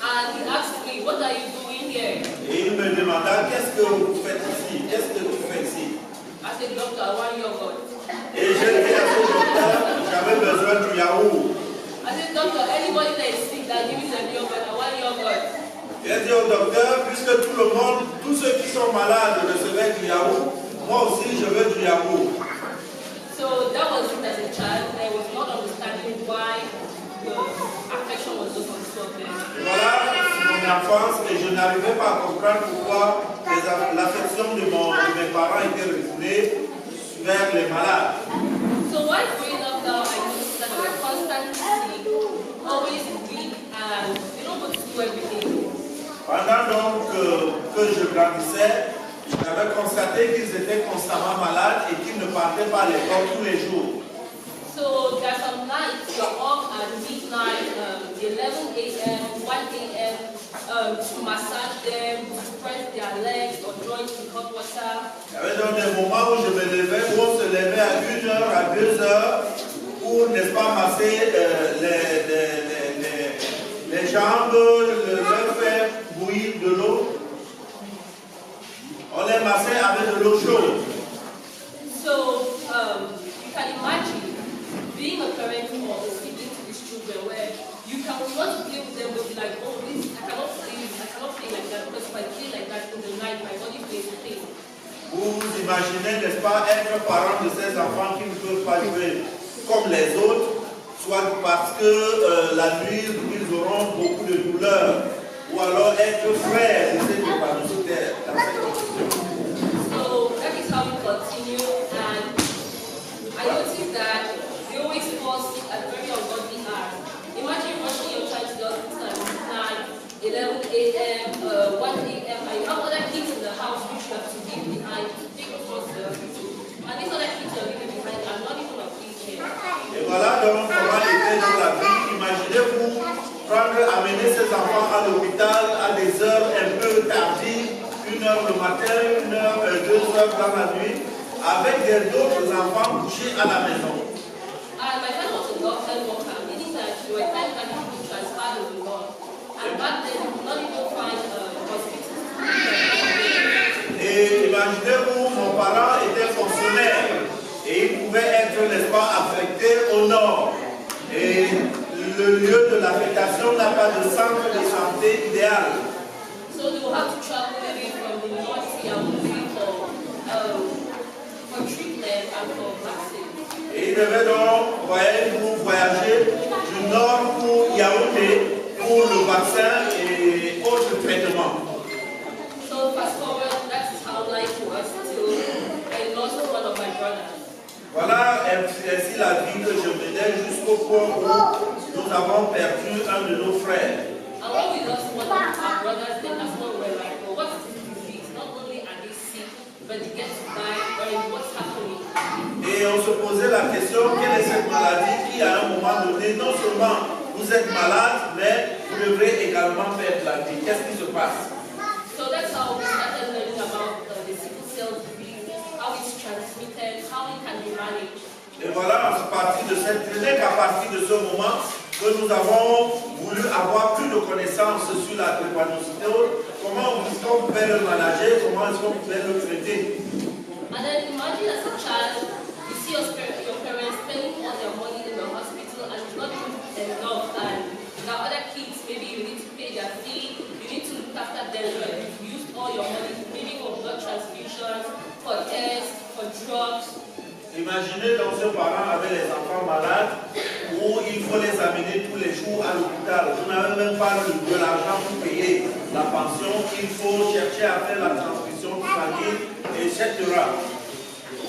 And he asked me, "What are you doing here?" Et il me demanda, qu'est-ce que vous faites ici? Qu'est-ce que tu fais ici? I said, "Doctor, I want yogurt." Et j'ai dit à ce docteur, j'avais besoin du yaourt. I said, "Doctor, anybody that is sick that gives them yogurt, I want yogurt." J'ai dit au docteur, puisque tout le monde, tous ceux qui sont malades recevaient du yaourt, moi aussi je veux du yaourt. So that was it as a child. I was not understanding why the affection was just on top of them. Voilà mon enfance et je n'arrivais pas à comprendre pourquoi l'affection de mes parents était retournée vers les malades. So while growing up now, I noticed that they were constantly sick, always weak, and they don't want to do everything. Pendant donc que je grandissais, j'avais constaté qu'ils étaient constamment malades et qu'ils ne partaient pas à l'école tous les jours. So there are some nights you're up at midnight, 11 a.m., 1 a.m. To massage them, to press their legs or joints in hot water. Il y avait donc des moments où je me levais, où on se levait à 1h, à 2h, pour, n'est-ce pas, masser les jambes, leur faire bouillir de l'eau. On les massait avec de l'eau chaude. So you can imagine being a parent or a sibling to these children where you can want to play with them, but be like, oh, this, I cannot play like that because if I play like that in the night, my body feels pain. Vous vous imaginez, n'est-ce pas, être parent de ces enfants qui ne peuvent pas jouer comme les autres, soit parce que la nuit, ils auront beaucoup de douleurs, ou alors être frère de ces drépanocytaires. So that is how we continue, and I noticed that we always fall sick at very ungodly hours. Imagine rushing your child to the hospital at 11 a.m., 1 a.m., and you have other kids in the house which you have to leave behind to take us to the hospital. And these other kids you are leaving behind are not even of age yet. Et voilà donc comment était dans la vie. Imaginez-vous amener ces enfants à l'hôpital à des heures un peu tardives, 1 heure le matin, 1 heure, 2 heures dans la nuit, avec d'autres enfants couchés à la maison. And my friend was a doctor worker, meaning that she was time that people transferred to the world. And back then, you could not even find hospitals. Et imaginez-vous, mon parent était fonctionnaire et il pouvait être, n'est-ce pas, affecté au nord. Et le lieu de l'affectation n'a pas de centre de santé idéal. So they will have to travel maybe from the north to Yaoundé for treatment and for vaccine. Et il devait donc voyager du nord pour Yaoundé pour le vaccin et autres traitements. So fast forward, that's how life was till I lost one of my brothers. Voilà ainsi la vie que je menais jusqu'au point où nous avons perdu un de nos frères. And when we lost one of our brothers, then that's when we were like, well, what's this disease? Not only are they sick, but they get to die, or what's happening? Et on se posait la question, quelle est cette maladie qui à un moment donné, non seulement vous êtes malade, mais vous devrez également perdre la vie. Qu'est-ce qui se passe? So that's how we started learning about the sickle cell disease, how it's transmitted, how it can be managed. Et voilà, à partir de cette clinique, à partir de ce moment, que nous avons voulu avoir plus de connaissances sur la drépanocytose, comment est-ce qu'on peut le manager, comment est-ce qu'on peut le traiter. And then imagine as a child, you see your parents spending all their money in the hospital and it's not even enough. And now other kids, maybe you need to pay their fee, you need to look after them, but you've used all your money, maybe for blood transfusions, for tests, for drugs. Imaginez donc ce parent avec les enfants malades où il faut les amener tous les jours à l'hôpital. Vous n'avez même pas de l'argent pour payer la pension, il faut chercher à faire la transfusion sanguine, etc.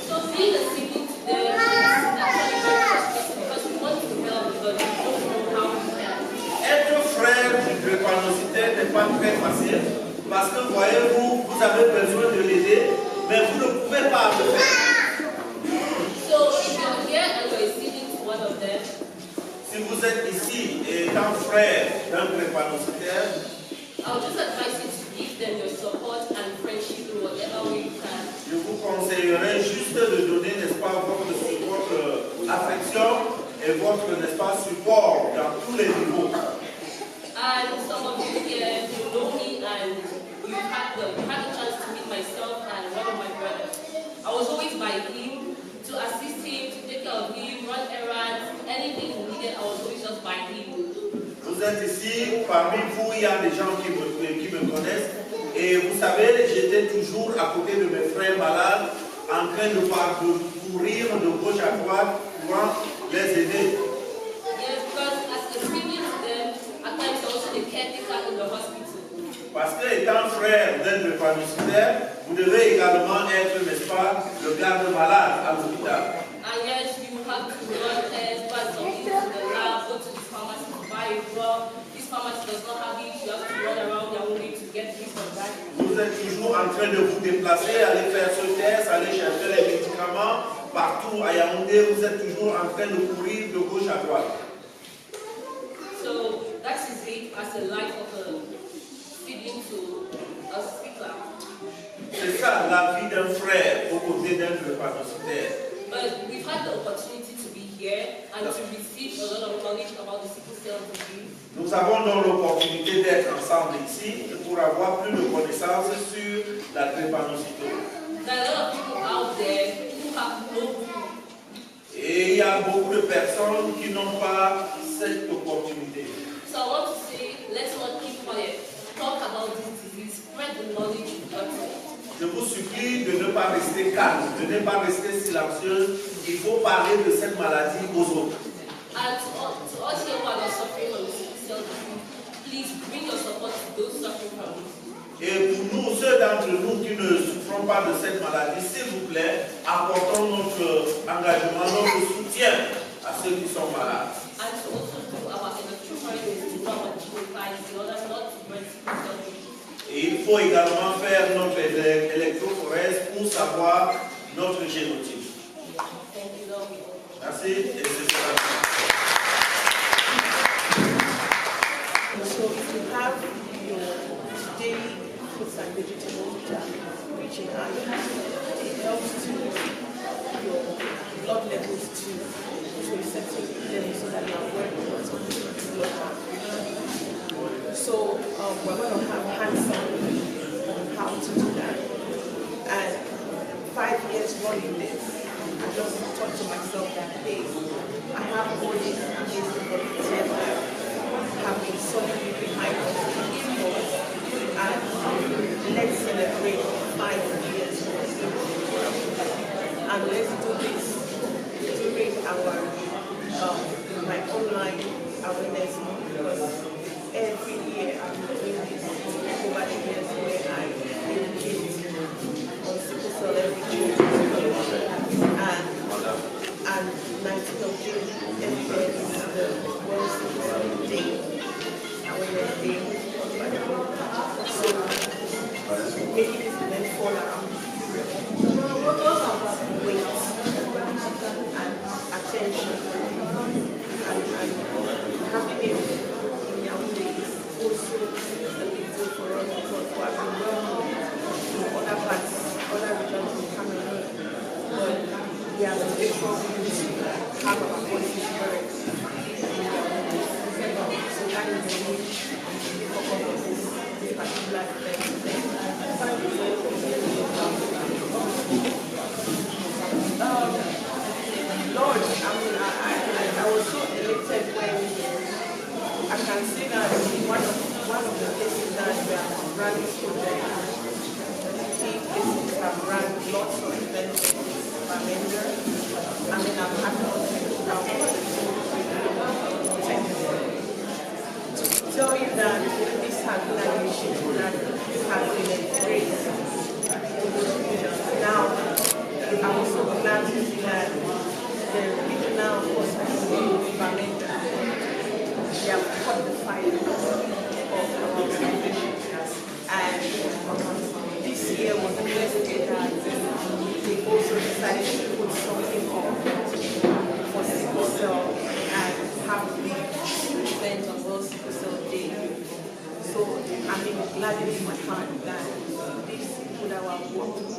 So being a sibling to them is actually very frustrating because we want to help but we don't know how to help. Être frère du drépanocytaire n'est pas très facile parce que voyez-vous, vous avez besoin de l'aider, mais vous ne pouvez pas le faire. So if you're here and you're a sibling to one of them, si vous êtes ici étant frère d'un drépanocytaire, I would just advise you to give them your support and friendship in whatever way you can. Je vous conseillerais juste de donner, n'est-ce pas, votre affection et votre, n'est-ce pas, support dans tous les niveaux. And some of you here, you know me and you had the chance to meet myself and one of my brothers. I was always by him to assist him, to take care of him, run errands, anything he needed, I was always just by him. Vous êtes ici, parmi vous, il y a des gens qui me connaissent. Et vous savez, j'étais toujours à côté de mes frères malades, en train de courir de gauche à droite pour les aider. Yes, because as a sibling to them, at times also the caretaker in the hospital. Parce que étant frère d'un drépanocytaire, vous devez également être, n'est-ce pas, le garde-malade à l'hôpital. And yes, you have to run tests, buy something to the lab, go to this pharmacy to buy a drug. This pharmacy does not have it, you have to run around Yaoundé to get this or that. Vous êtes toujours en train de vous déplacer, aller faire ce test, aller chercher les médicaments partout à Yaoundé. Vous êtes toujours en train de courir de gauche à droite. So that is it as a life of a sibling to a speaker. C'est ça la vie d'un frère aux côtés d'un drépanocytaire. But we've had the opportunity to be here and to receive a lot of knowledge about the sickle cell disease. Nous avons donc l'opportunité d'être ensemble ici pour avoir plus de connaissances sur la drépanocytose. There are a lot of people out there who have no clue. Et il y a beaucoup de personnes qui n'ont pas cette opportunité. So I want to say, let's not keep quiet. Talk about this disease, spread the knowledge you got. je vous supplie de ne pas rester calme, de ne pas rester silencieuse. Il faut parler de cette maladie aux autres. And to all here who are not suffering from sickle cell disease, please bring your support to those suffering from it. Et pour nous, ceux d'entre nous qui ne souffrons pas de cette maladie, s'il vous plaît, apportons notre engagement, notre soutien à ceux qui sont malades. And to also do our electrophoresis to do our genotypes in order not to bring sickle cell disease. Et il faut également faire notre électrophorèse pour savoir notre génotype. Thank you, Lord. Merci. Et c'est ça. So if you have your daily fruits and vegetables that are rich in iron, it helps to your blood levels to a certain level so that you are aware of what's on your blood count. So we're going to have hands-on on how to do that. And 5 years running this, I just thought to myself that, hey, I have all these amazing volunteers that have been solidly behind us in this cause, and let's celebrate 5 years. And let's do this during our my online awareness month, because every year I've been doing this over the years where I educate on sickle cell every June. And 19th of June, every year is the World Sickle Cell Day, Awareness Day. So maybe this will then fall around weight and attention and having it in your own day is also a big deal for us, because we have been well known in other parts, other regions of Cameroon, but we are the people who have our voices heard in their own days. So that is the need for this particular event. Lord, I was so elated when I can see that one of the places that we are running project, key places have run lots of events in Bamenda. I mean, I'm happy to tell you that this has been an initiative that has been embraced. Now, I'm also glad to see that the regional hospital in Bamenda, they have caught the fire of our organization. And this year was the first year that they also decided to put something on for sickle cell and have the event on World Sickle Cell Day. So I'm glad in my heart that these people that were working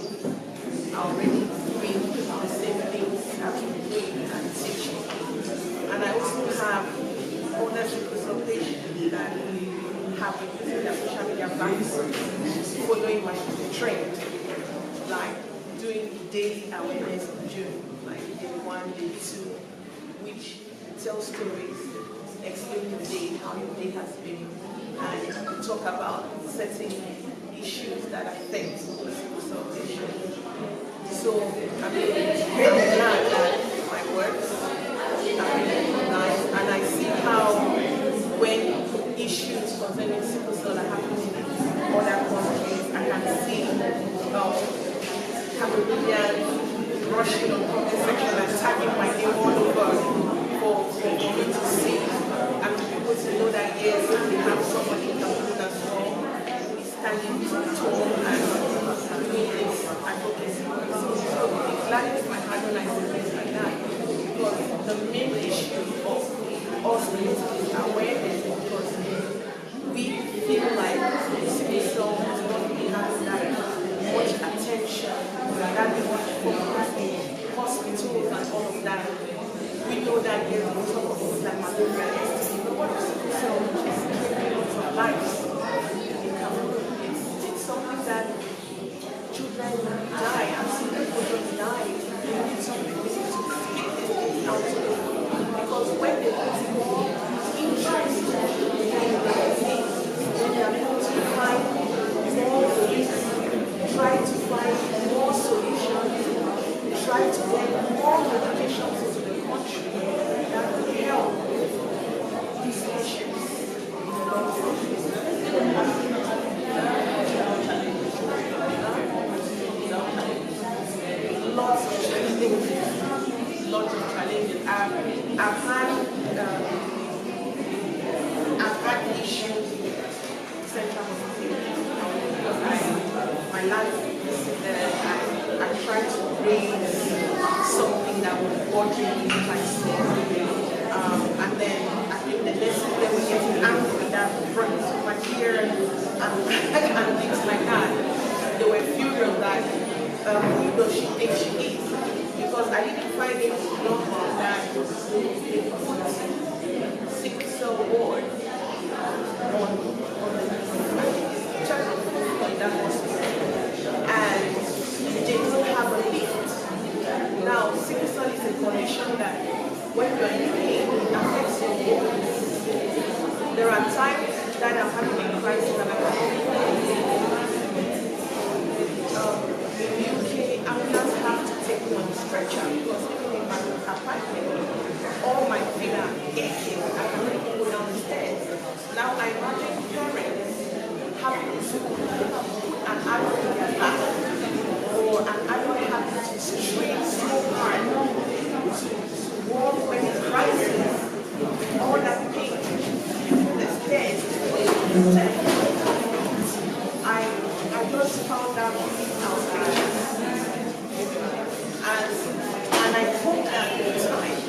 are already doing the same things I've been doing and teaching. And I also have other sickle cell patients that have been using their social media platforms, following my trend, like doing daily awareness in June, like day 1, day 2, which tell stories, explain the day, how your day has been, and talk about certain issues that affect sickle cell patients. So I'm glad that my works have been recognized, and I see how when issues concerning sickle cell are happening in other countries, I can see Cameroonians rushing on comment section and tagging my name all over for me to see and for people to know that yes, we have somebody in Cameroon as well who is standing tall and doing this advocacy. So it's glad in my heart when I see things like that, because the main issue of us is awareness, because we feel like sickle cell is not really having that much attention, that much focus in hospitals and all of that. We know that there's a lot of things like malaria, but sickle cell is taking lots of lives in Cameroon. It's something that children die, and children die. They need something to speak these things out to them, because when they put more interest in the disease, when they are able to find more ways, try to find connections to the country that will help these nations in the long run. Lots of challenges. I've had issues with Central Hospital because my last visit there, I tried to raise something that would bother me if I saw. And then I think the next day we get angry that brought to my ear and things like that. They were furious that who does she think she is? Because I didn't find it normal that they put sickle cell ward on the church in that hospital, and they don't have a lift. Now, sickle cell is a condition that when you're in pain, it affects your organs. There are times that I'm having a crisis and I can't in the UK, ambulance have to take me on a stretcher because even in my apartment, all my feet are aching. I cannot even go down the stairs. Now I imagine parents having to put an adult in their back or an adult having to strain so hard to walk when it's crisis. All that pain, the stairs, I just found out and I hope that at the time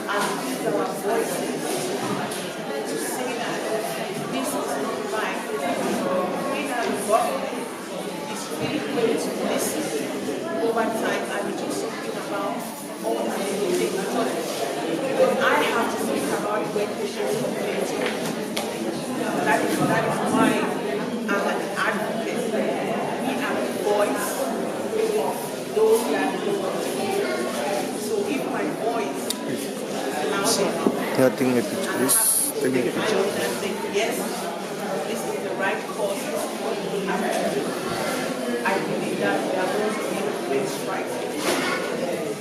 and use our voices to say that this is not right. We that government is really going to listen over time and do something about all the things because I have to think about when patients complain to me. That is why I'm an advocate. We are the voice of those that don't want to hear. So if my voice is loud enough, Yeah, take a picture, please. Take a picture. and say, yes, this is the right course we have to do, I believe that we are going to make a great strike.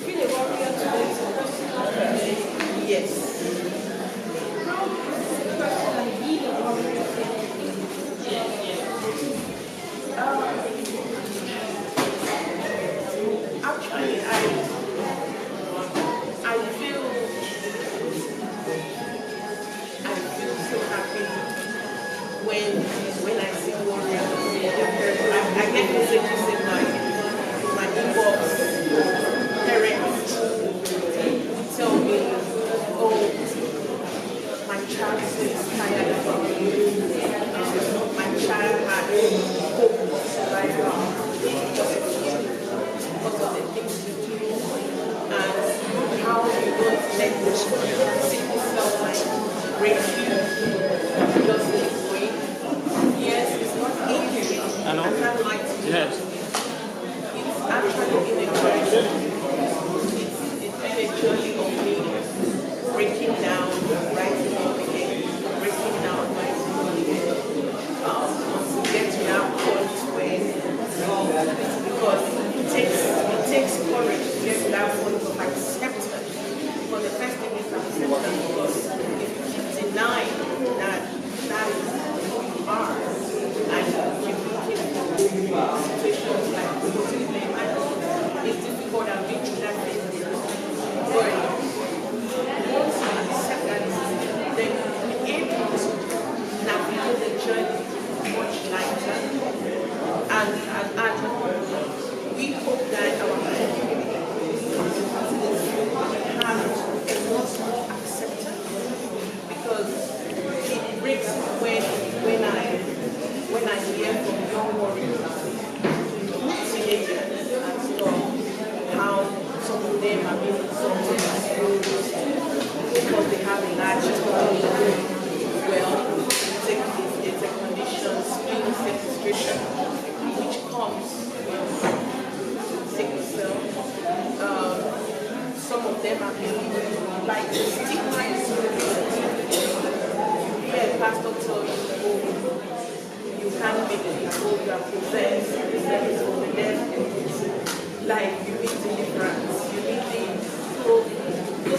Feel a warrior today? Yes. Actually, I feel so happy when I see warriors. I get messages in my inbox. Parents who tell me, oh, my child is tired from you. My child had hope of survival because of the things you do and how you don't let the sickle cell line break you just keep going. Yes, it's not easy. I can't lie to you. Yes. It's actually in a journey. It's been a journey of me breaking down, rising up again, breaking down, rising up again. To get to that point where because it takes courage to get to that point of acceptance. But the first thing is acceptance because if you keep denying that is who you are and you keep looking for situations like putting them and it's difficult and been through that phase. But once you accept that then you're able to navigate the journey much lighter and we hope that our community has a lot more acceptance because it breaks when I hear from young warriors, teenagers and stuff, how some of them are being insulted as because they have a large family. Well, it's a condition, spleen sequestration, which comes with sickle cell. Some of them are being like stigmatized. Yeah, pastor told you, oh, you can't make people, you are possessed, the service of the dead. Like, you need deliverance, you need the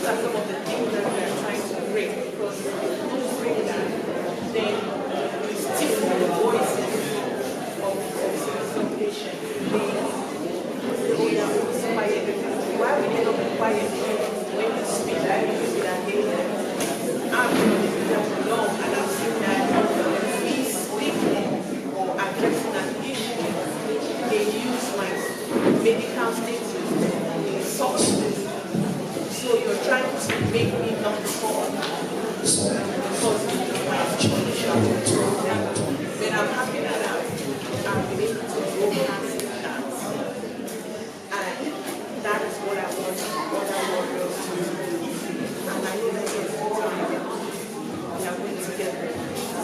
are some of the things that we are trying to break, because if you don't break that, then you stifle the voices of some patients. They are always quiet. Why would they not be quiet when you speak? I used to that day. I've been on the media for long, and I've seen that me speaking or addressing an issue, they use my medical status in substance. So you're trying to make me not talk.